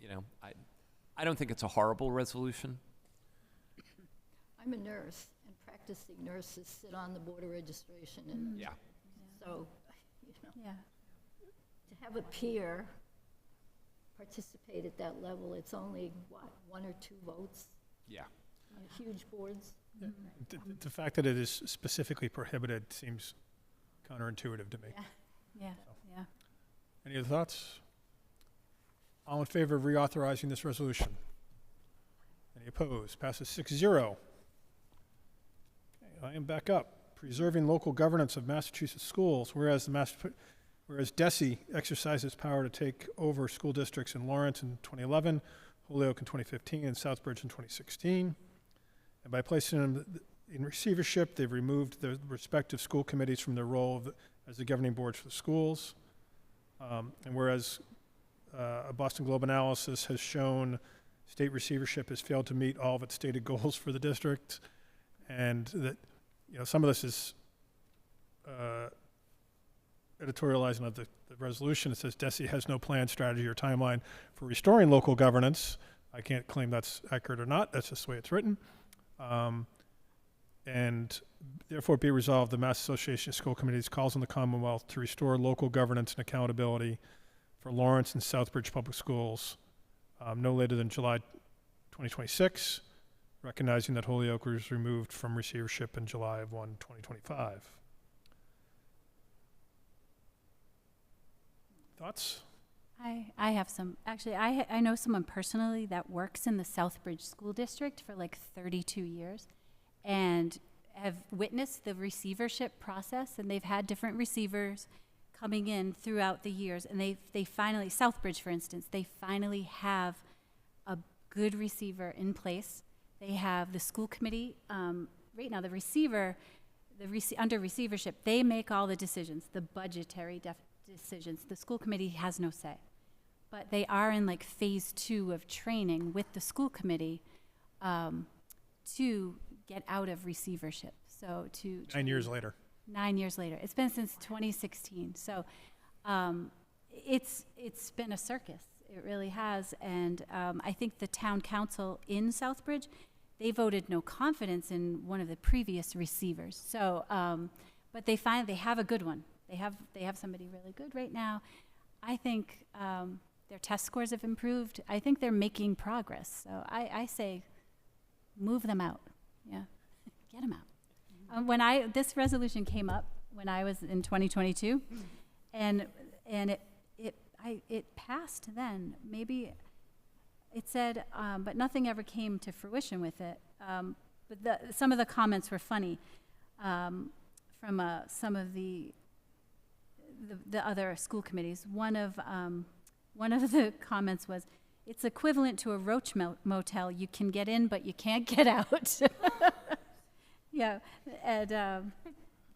You know, I don't think it's a horrible resolution. I'm a nurse, and practicing nurses sit on the Board of Registration, and Yeah. so, you know, Yeah. to have a peer participate at that level, it's only, what, 1 or 2 votes Yeah. on huge boards? The fact that it is specifically prohibited seems counterintuitive to me. Yeah. Yeah. Any other thoughts? All in favor of reauthorizing this resolution? Any opposed? Passes 6-0. Okay, I am back up. Preserving local governance of Massachusetts schools, whereas DESE exercised its power to take over school districts in Lawrence in 2011, Holyoke in 2015, and Southbridge in 2016. And by placing them in receivership, they've removed their respective school committees from their role as the governing boards for the schools. And whereas a Boston Globe analysis has shown state receivership has failed to meet all of its stated goals for the district, and that, you know, some of this is editorializing of the resolution. It says DESE has no plan, strategy, or timeline for restoring local governance. I can't claim that's accurate or not. That's just the way it's written. And therefore be resolved, the Mass Association of School Committees calls on the Commonwealth to restore local governance and accountability for Lawrence and Southbridge Public Schools no later than July 2026, recognizing that Holyoke was removed from receivership in July of 2025. Thoughts? I have some, actually, I know someone personally that works in the Southbridge School District for like 32 years and have witnessed the receivership process, and they've had different receivers coming in throughout the years, and they finally, Southbridge, for instance, they finally have a good receiver in place. They have the school committee, right now, the receiver, under receivership, they make all the decisions, the budgetary decisions. The school committee has no say. But they are in like phase 2 of training with the school committee to get out of receivership. So 9 years later. 9 years later. It's been since 2016. So it's been a circus. It really has. And I think the town council in Southbridge, they voted no confidence in one of the previous receivers. So, but they have a good one. They have somebody really good right now. I think their test scores have improved. I think they're making progress. So I say, move them out. Yeah, get them out. When this resolution came up when I was in 2022, and it passed then. Maybe it said, but nothing ever came to fruition with it. But some of the comments were funny from some of the other school committees. One of the comments was, "It's equivalent to a Roach motel. You can get in, but you can't get out." Yeah, and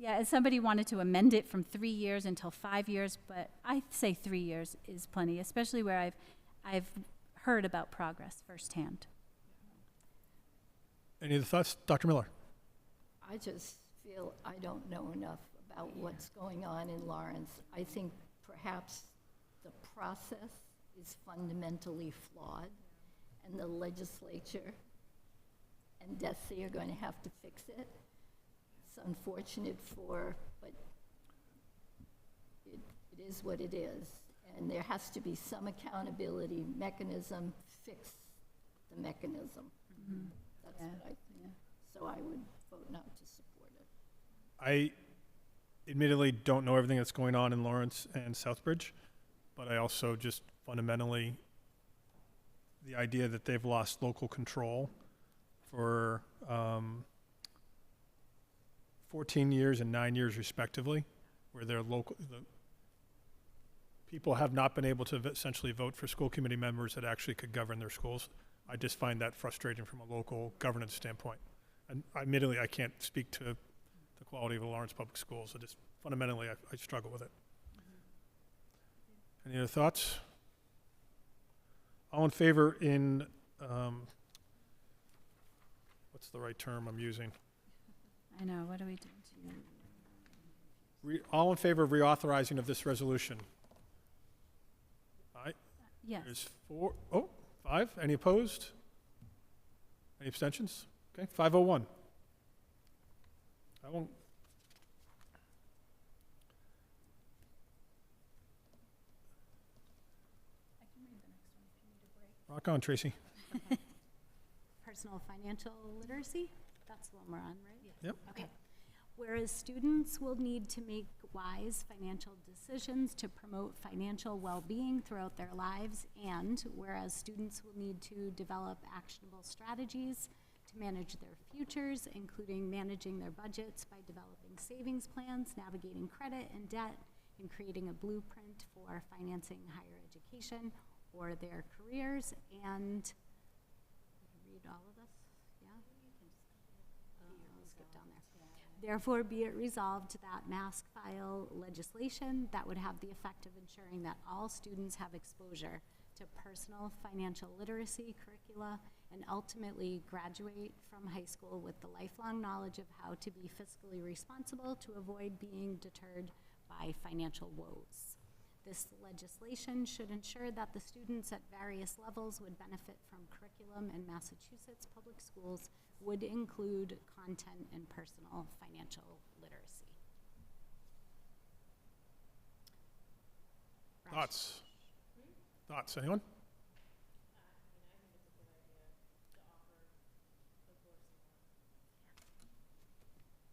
and somebody wanted to amend it from 3 years until 5 years, but I say 3 years is plenty, especially where I've heard about progress firsthand. Any other thoughts, Dr. Miller? I just feel I don't know enough about what's going on in Lawrence. I think perhaps the process is fundamentally flawed, and the legislature and DESE are going to have to fix it. It's unfortunate but it is what it is, and there has to be some accountability mechanism, fix the mechanism. That's what I think. So I would vote not to support it. I admittedly don't know everything that's going on in Lawrence and Southbridge, but I also just fundamentally, the idea that they've lost local control for 14 years and 9 years respectively, where their local, the people have not been able to essentially vote for school committee members that actually could govern their schools. I just find that frustrating from a local governance standpoint. And admittedly, I can't speak to the quality of the Lawrence Public Schools. I just fundamentally, I struggle with it. Any other thoughts? All in favor in, what's the right term I'm using? I know, what do we do? All in favor of reauthorizing of this resolution? Aye. Yes. There's 5. Any opposed? Any abstentions? Okay, 501. I won't. Rock on, Tracy. Personal financial literacy, that's the one we're on, right? Yep. Okay. Whereas students will need to make wise financial decisions to promote financial well-being throughout their lives, and whereas students will need to develop actionable strategies to manage their futures, including managing their budgets by developing savings plans, navigating credit and debt, and creating a blueprint for financing higher education or their careers. And I can read all of this, yeah? I'll skip down there. Therefore, be it resolved that mask file legislation that would have the effect of ensuring that all students have exposure to personal financial literacy curricula and ultimately graduate from high school with the lifelong knowledge of how to be fiscally responsible to avoid being deterred by financial woes. This legislation should ensure that the students at various levels would benefit from curriculum in Massachusetts public schools would include content and personal financial literacy. Thoughts? Thoughts, anyone?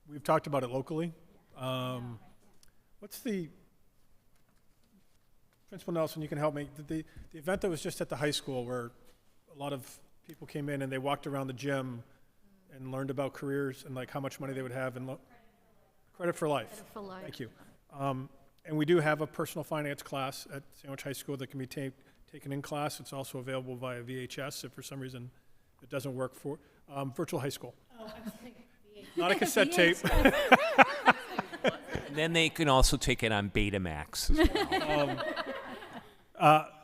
We've talked about it locally. What's the, Principal Nelson, you can help me, the event that was just at the high school where a lot of people came in and they walked around the gym and learned about careers and like how much money they would have and Credit for Life. Credit for Life. Thank you. And we do have a personal finance class at Sandwich High School that can be taken in class. It's also available via VHS if for some reason it doesn't work for virtual high school. Oh, I was like, Not a cassette tape. And then they can also take it on Betamax as well.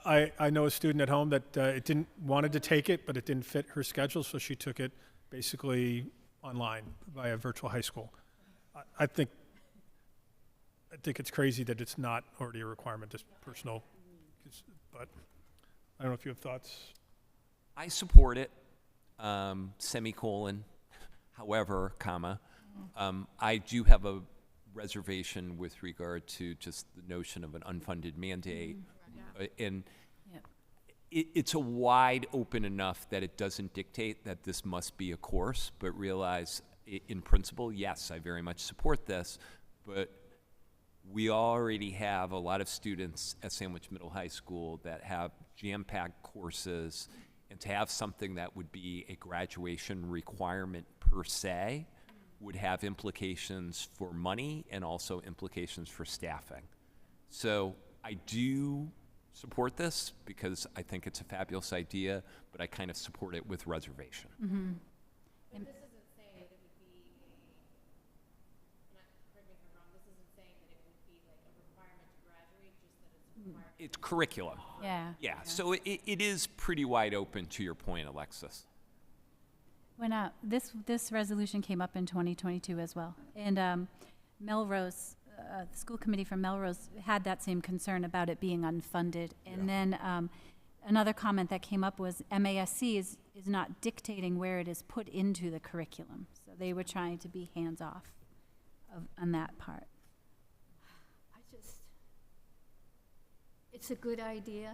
I know a student at home that wanted to take it, but it didn't fit her schedule, so she took it basically online via virtual high school. I think it's crazy that it's not already a requirement, just personal. But I don't know if you have thoughts. I support it, semicolon, however, comma. I do have a reservation with regard to just the notion of an unfunded mandate. And Yep. it's a wide open enough that it doesn't dictate that this must be a course, but realize in principle, yes, I very much support this, but we already have a lot of students at Sandwich Middle High School that have jam-packed courses, and to have something that would be a graduation requirement per se would have implications for money and also implications for staffing. So I do support this because I think it's a fabulous idea, but I kind of support it with reservation. but this isn't saying that it would be correct me if I'm wrong, this isn't saying that it would be like a requirement to graduate, just that it's a requirement. It's curriculum. Yeah. Yeah, so it is pretty wide open to your point, Alexis. When this resolution came up in 2022 as well, and Melrose, the school committee from Melrose had that same concern about it being unfunded. And then another comment that came up was MASC is not dictating where it is put into the curriculum, so they were trying to be hands off on that part. It's a good idea.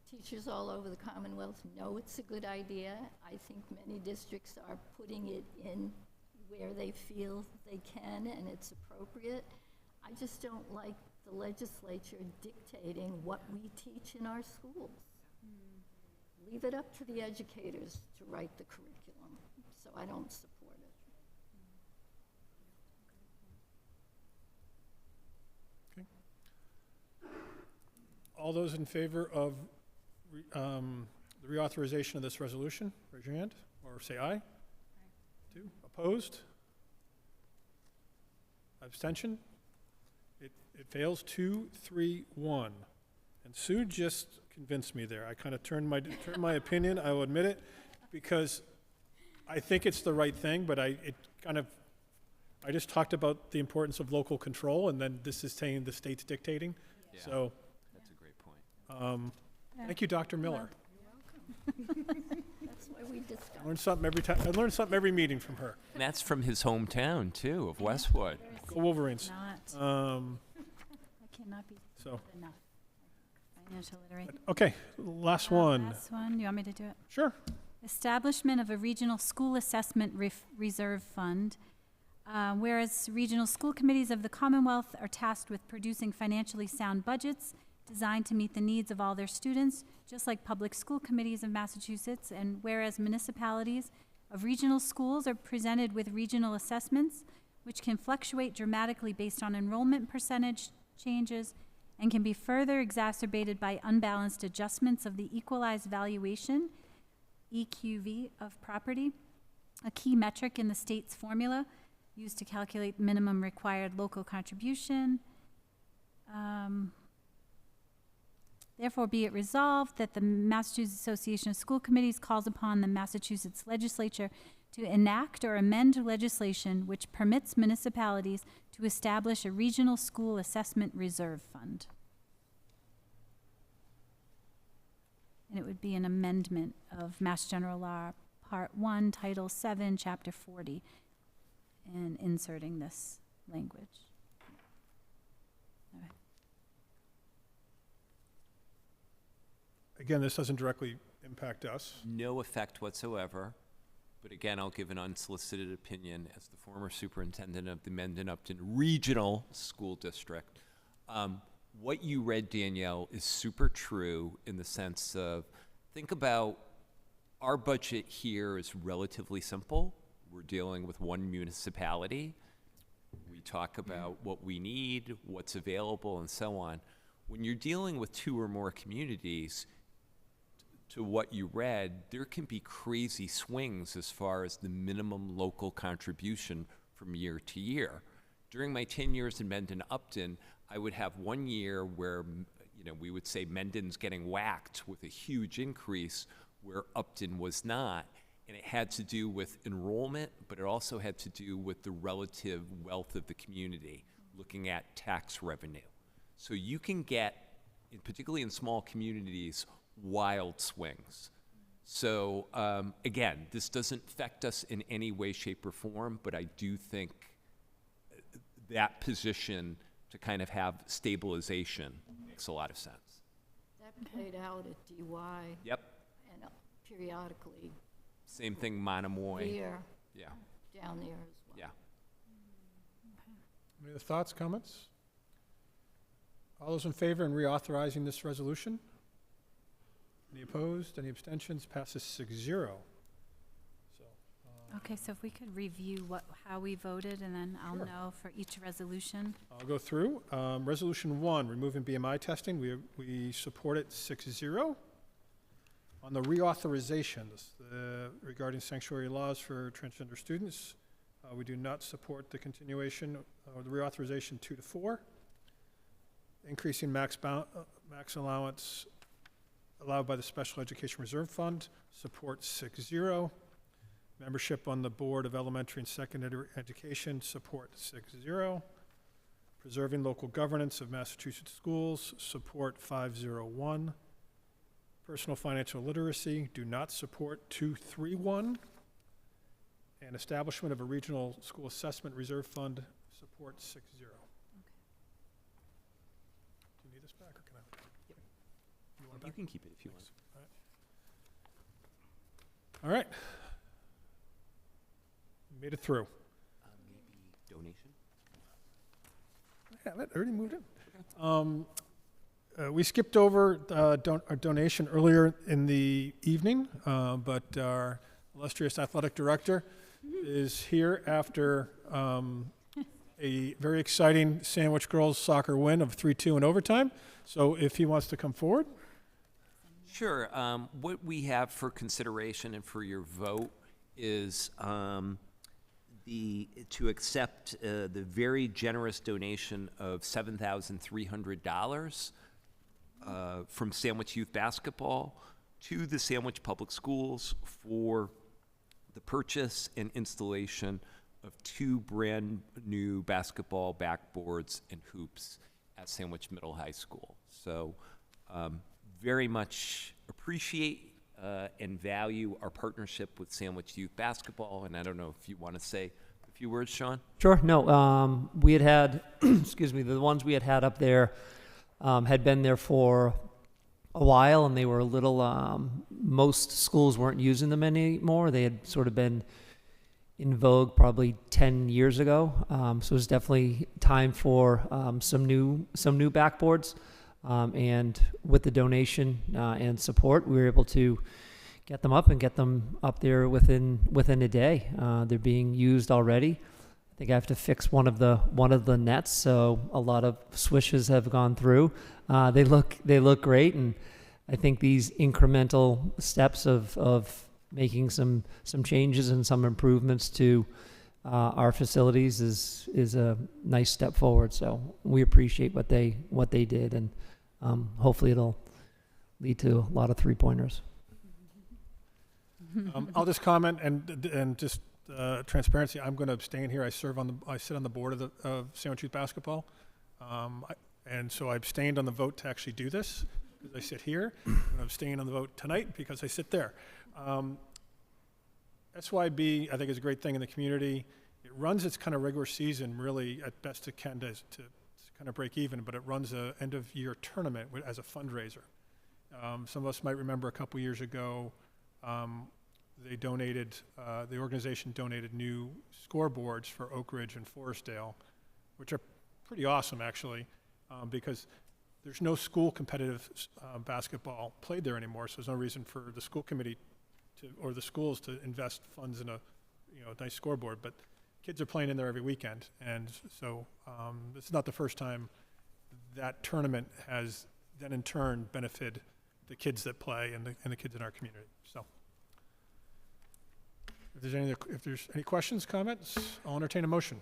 Teachers all over the Commonwealth know it's a good idea. I think many districts are putting it in where they feel they can and it's appropriate. I just don't like the legislature dictating what we teach in our schools. Leave it up to the educators to write the curriculum, so I don't support it. All those in favor of the reauthorization of this resolution, raise your hand or say aye. 2, opposed? Abstention? It fails 2, 3, 1. And Sue just convinced me there. I kind of turned my opinion, I will admit it, because I think it's the right thing, but I just talked about the importance of local control, and then this is saying the state's dictating. Yeah. So, That's a great point. thank you, Dr. Miller. That's why we discuss. I learn something every time. I learn something every meeting from her. And that's from his hometown, too, of Westwood. Go Wolverines. Not, I cannot be So, enough financial literate. okay, last one. Last one, you want me to do it? Sure. Establishment of a regional school assessment reserve fund. Whereas regional school committees of the Commonwealth are tasked with producing financially sound budgets designed to meet the needs of all their students, just like public school committees of Massachusetts, and whereas municipalities of regional schools are presented with regional assessments, which can fluctuate dramatically based on enrollment percentage changes and can be further exacerbated by unbalanced adjustments of the equalized valuation, EQV, of property, a key metric in the state's formula used to calculate minimum required local contribution. Therefore, be it resolved that the Massachusetts Association of School Committees calls upon the Massachusetts Legislature to enact or amend legislation which permits municipalities to establish a regional school assessment reserve fund. And it would be an amendment of Mass General Law, Part 1, Title 7, Chapter 40, and inserting this language. Okay. Again, this doesn't directly impact us. No effect whatsoever. But again, I'll give an unsolicited opinion as the former superintendent of the Mendon Upton Regional School District. What you read, Danielle, is super true in the sense of, think about our budget here is relatively simple. We're dealing with one municipality. We talk about what we need, what's available, and so on. When you're dealing with 2 or more communities, to what you read, there can be crazy swings as far as the minimum local contribution from year to year. During my 10 years in Mendon Upton, I would have one year where, we would say Mendon's getting whacked with a huge increase where Upton was not. And it had to do with enrollment, but it also had to do with the relative wealth of the community, looking at tax revenue. So you can get, particularly in small communities, wild swings. So again, this doesn't affect us in any way, shape, or form, but I do think that position to kind of have stabilization makes a lot of sense. That played out at DY Yep. and periodically Same thing, Monomoy. here, Yeah, down there as well. yeah. Any other thoughts, comments? All those in favor in reauthorizing this resolution? Any opposed? Any abstentions? Passes 6-0. So, Okay, so if we could review how we voted, and then I'll Sure. know for each resolution. I'll go through. Resolution 1, removing BMI testing, we support it 6-0. On the reauthorizations regarding sanctuary laws for transgender students, we do not support the continuation or the reauthorization 2-4. Increasing max allowance allowed by the Special Education Reserve Fund, support 6-0. Membership on the Board of Elementary and Secondary Education, support 6-0. Preserving local governance of Massachusetts schools, support 5-0-1. Personal financial literacy, do not support 2-3-1. And establishment of a regional school assessment reserve fund, support 6-0. Do you need this back, or can I? You want it You back? can keep it if you want. All right. Made it through. have it. I already moved it. We skipped over a donation earlier in the evening, but our illustrious athletic director is here after a very exciting Sandwich girls soccer win of 3-2 in overtime. So if he wants to come forward. Sure. What we have for consideration and for your vote is to accept the very generous donation of $7,300 from Sandwich Youth Basketball to the Sandwich Public Schools for the purchase and installation of 2 brand new basketball backboards and hoops at Sandwich Middle High School. So very much appreciate and value our partnership with Sandwich Youth Basketball. And I don't know if you want to say a few words, Sean? Sure. No, we had, excuse me, the ones we had up there had been there for a while, and they were a little, most schools weren't using them anymore. They had sort of been in vogue probably 10 years ago. So it was definitely time for some new backboards. And with the donation and support, we were able to get them up and get them up there within a day. They're being used already. I think I have to fix one of the nets, so a lot of swishes have gone through. They look great, and I think these incremental steps of making some changes and some improvements to our facilities is a nice step forward. So we appreciate what they did, and hopefully it'll lead to a lot of 3-pointers. I'll just comment and just transparency. I'm going to abstain here. I sit on the board of Sandwich Youth Basketball, and so I abstained on the vote to actually do this because I sit here. I'm going to abstain on the vote tonight because I sit there. SYB, I think, is a great thing in the community. It runs its kind of regular season really at best it can to kind of break even, but it runs a end of year tournament as a fundraiser. Some of us might remember a couple years ago, the organization donated new scoreboards for Oak Ridge and Forestdale, which are pretty awesome actually, because there's no school competitive basketball played there anymore, so there's no reason for the school committee or the schools to invest funds in a nice scoreboard, but kids are playing in there every weekend, and so this is not the first time that tournament has then in turn benefited the kids that play and the kids in our community. So if there's any questions, comments, I'll entertain a motion.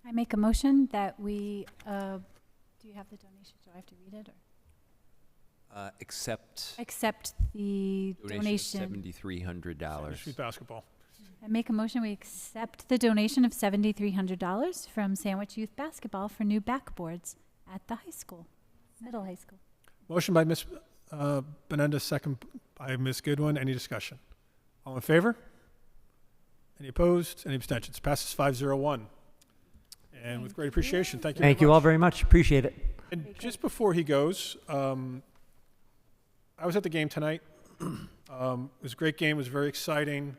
I make a motion that we, do you have the donation? Do I have to read it? Or? Accept the donation. $7,300. Youth Basketball. I make a motion we accept the donation of $7,300 from Sandwich Youth Basketball for new backboards at the high school, middle high school. Motion by Ms. Benenda, second by Ms. Goodwin. Any discussion? All in favor? Any opposed? Any abstentions? Passes 5-0-1. And with great appreciation, thank you very much. Thank you all very much. Appreciate it. And just before he goes, I was at the game tonight. It was a great game. It was very exciting.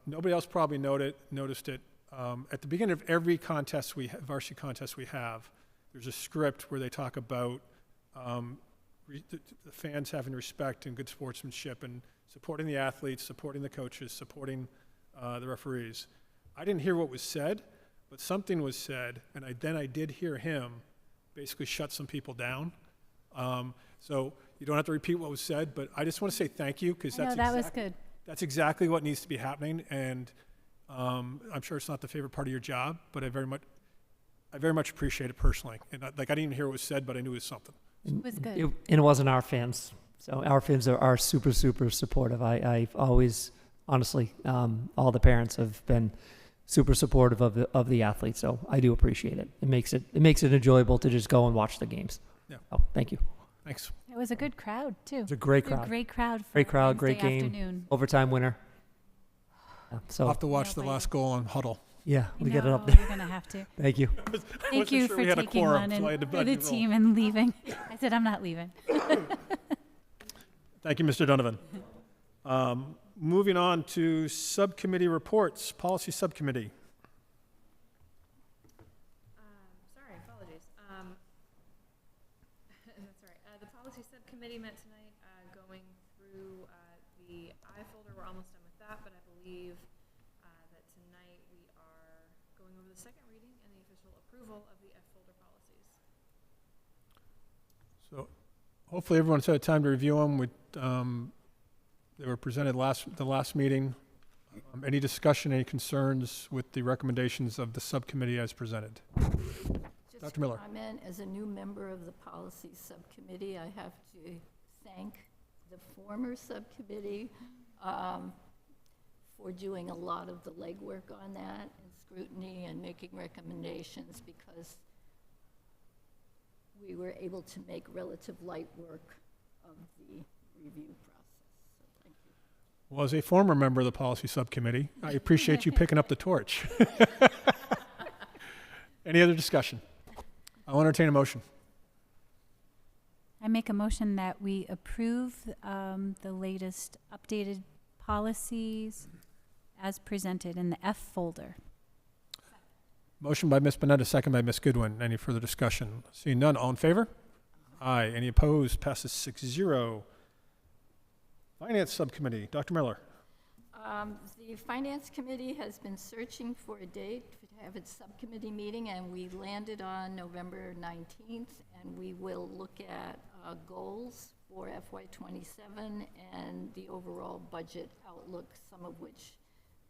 Nobody else probably noticed it. At the beginning of every contest varsity contest we have, there's a script where they talk about the fans having respect and good sportsmanship and supporting the athletes, supporting the coaches, supporting the referees. I didn't hear what was said, but something was said, and I did hear him basically shut some people down. So you don't have to repeat what was said, but I just want to say thank you because was good. That's exactly what needs to be happening, and I'm sure it's not the favorite part of your job, but I very much appreciate it personally. And I didn't even hear what was said, but I knew it was something. It was good. And it wasn't our fans. So our fans are super, super supportive. I've always, honestly, all the parents have been super supportive of the athletes. So I do appreciate it. It makes it enjoyable to just go and watch the games. Yeah. Oh, thank you. Thanks. It was a good crowd too. It was a great crowd. Great crowd. For Great crowd, Wednesday great game. Afternoon. Overtime winner. Yeah, I'll so have to watch the last goal on Huddle. yeah, we get it up No, there. You're gonna have to. Thank you. Thank you sure for we had a taking quorum, one so I had to for beg the you all. team and leaving. I said I'm not leaving. Thank you, Mr. Donovan. Moving on to subcommittee reports. Policy Subcommittee. subcommittee met tonight, going through the I folder. We're almost done with that, but I believe that tonight we are going over the second reading and the official approval of the F folder policies. So hopefully everyone's had time to review them. They were presented the last meeting. Any discussion, any concerns with the recommendations of the subcommittee as presented? Just Dr. Miller. a comment, as a new member of the policy subcommittee, I have to thank the former subcommittee for doing a lot of the legwork on that and scrutiny and making recommendations, because we were able to make relative light work of the review process. So thank you. Well, as a former member of the policy subcommittee, I appreciate you picking up the torch. Any other discussion? I'll entertain a motion. I make a motion that we approve the latest updated policies as presented in the F folder. Motion by Ms. Bonetta, second by Ms. Goodwin. Any further discussion? Seeing none, all in favor? Aye. Any opposed? Passes 6-0. Finance Subcommittee, Dr. Miller. The Finance Committee has been searching for a date to have its subcommittee meeting, and we landed on November 19th, and we will look at goals for FY27 and the overall budget outlook, some of which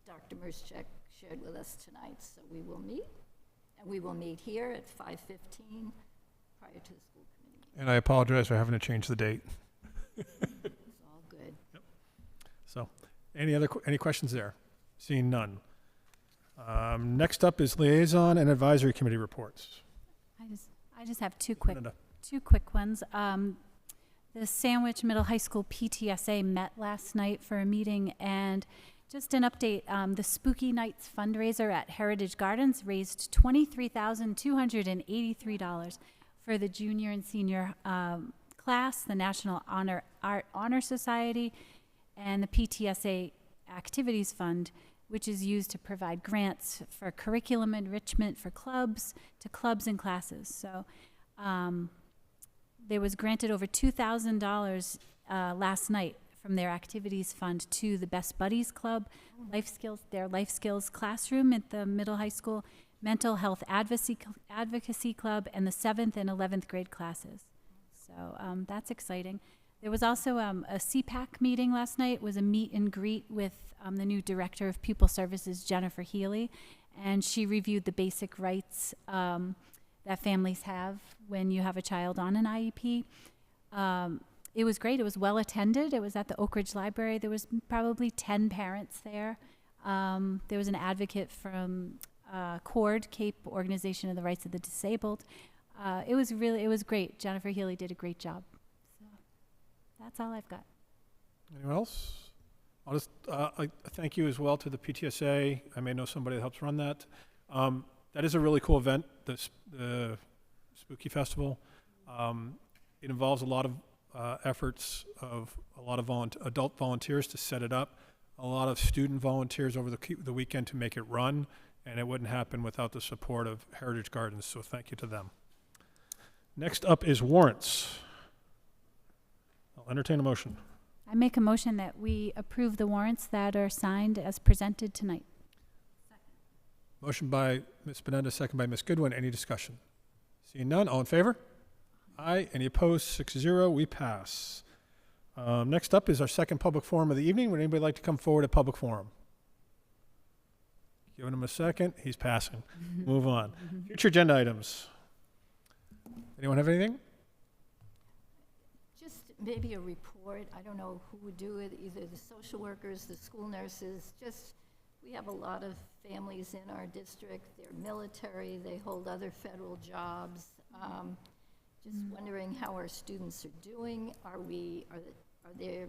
Dr. Merschek shared with us tonight. So we will meet, and we will meet here at 5:15 prior to the school committee meeting. And I apologize for having to change the date. It's all good. So, any questions there? Seeing none. Next up is liaison and advisory committee reports. I just have two quick Bonetta. ones. The Sandwich Middle High School PTSA met last night for a meeting, and just an update, the Spooky Nights fundraiser at Heritage Gardens raised $23,283 for the junior and senior class, the National Art Honor Society, and the PTSA Activities Fund, which is used to provide grants for curriculum enrichment for clubs, to clubs and classes. So there was granted over $2,000 last night from their activities fund to the Best Buddies Club, their life skills classroom at the middle high school, mental health advocacy club, and the 7th and 11th grade classes. So that's exciting. There was also a CPAC meeting last night. It was a meet and greet with the new director of pupil services, Jennifer Healy, and she reviewed the basic rights that families have when you have a child on an IEP. It was great. It was well attended. It was at the Oak Ridge Library. There was probably 10 parents there. There was an advocate from CORD, Cape Organization of the Rights of the Disabled. It was great. Jennifer Healy did a great job. So that's all I've got. Anyone else? I'll just I thank you as well to the PTSA. I may know somebody that helps run that. That is a really cool event, the Spooky Festival. It involves a lot of efforts of a lot of adult volunteers to set it up, a lot of student volunteers over the weekend to make it run, and it wouldn't happen without the support of Heritage Gardens, so thank you to them. Next up is warrants. I'll entertain a motion. I make a motion that we approve the warrants that are signed as presented tonight. Motion by Ms. Bonetta, second by Ms. Goodwin. Any discussion? Seeing none, all in favor? Aye. Any opposed? 6-0. We pass. Next up is our second public forum of the evening. Would anybody like to come forward at public forum? Giving him a second. He's passing. Move on. Future agenda items. Anyone have anything? Just maybe a report. I don't know who would do it, either the social workers, the school nurses. Just, we have a lot of families in our district. They're military. They hold other federal jobs. Just wondering how our students are doing. Are there,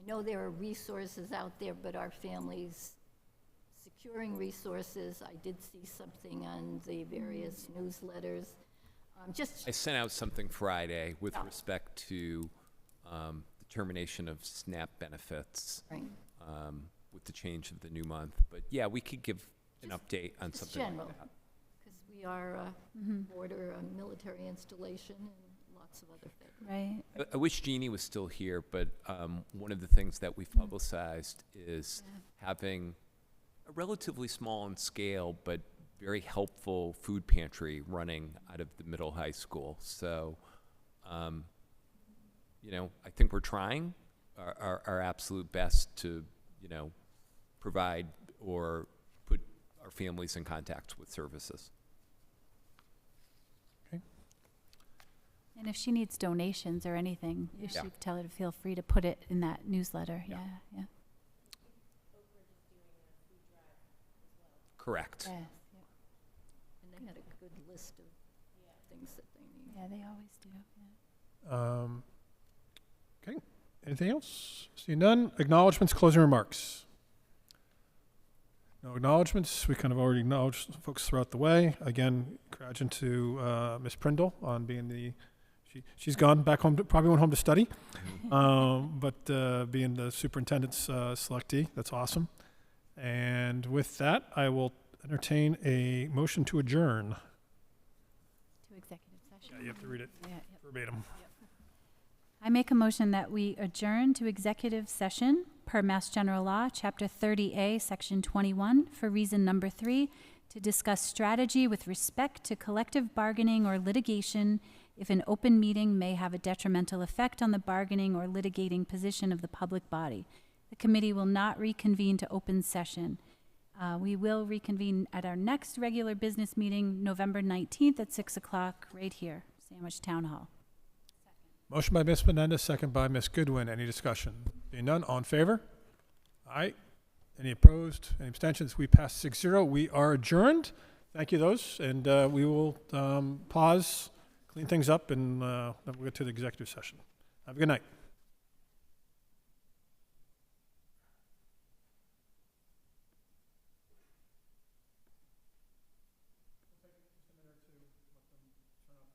I know there are resources out there, but are families securing resources? I did see something on the various newsletters. I sent out something Friday with Yeah. respect to the termination of SNAP benefits Right. with the change of the new month. But yeah, we could give an update on something general. like that. Because we are a border, a military installation, and lots lots of other federal. Right. I wish Jeannie was still here, but one of the things that we've publicized is having a relatively small in scale, but very helpful food pantry running out of the middle high school. So, you know, I think we're trying our absolute best to, you know, provide or put our families in contact with services. And if she needs donations or anything, you Yeah. should tell her to feel free to put it in that newsletter. Yeah, yeah. Correct. Yes, And they had a good list of things that they need. yeah, they always do. Yeah. Okay, anything else? Seeing none, acknowledgements, closing remarks. No acknowledgements, we kind of already acknowledged folks throughout the way. Again, congratulations to Ms. Prindle on being she's gone back home, probably went home to study, but being the superintendent's selectee, that's awesome. And with that, I will entertain a motion to adjourn. To executive session. Yeah, you have to read it Yeah, yep. verbatim. I make a motion that we adjourn to executive session per Mass General Law, Chapter 30A, Section 21, for reason number 3, to discuss strategy with respect to collective bargaining or litigation if an open meeting may have a detrimental effect on the bargaining or litigating position of the public body. The committee will not reconvene to open session. We will reconvene at our next regular business meeting, November 19th at 6 o'clock, right here, Sandwich Town Hall. Motion by Ms. Menendez, second by Ms. Goodwin. Any discussion? Being none, all in favor? Aye. Any opposed? Any abstentions? We pass 6-0. We are adjourned. Thank you, those. And we will pause, clean things up, and then we'll get to the executive session. Have a good night.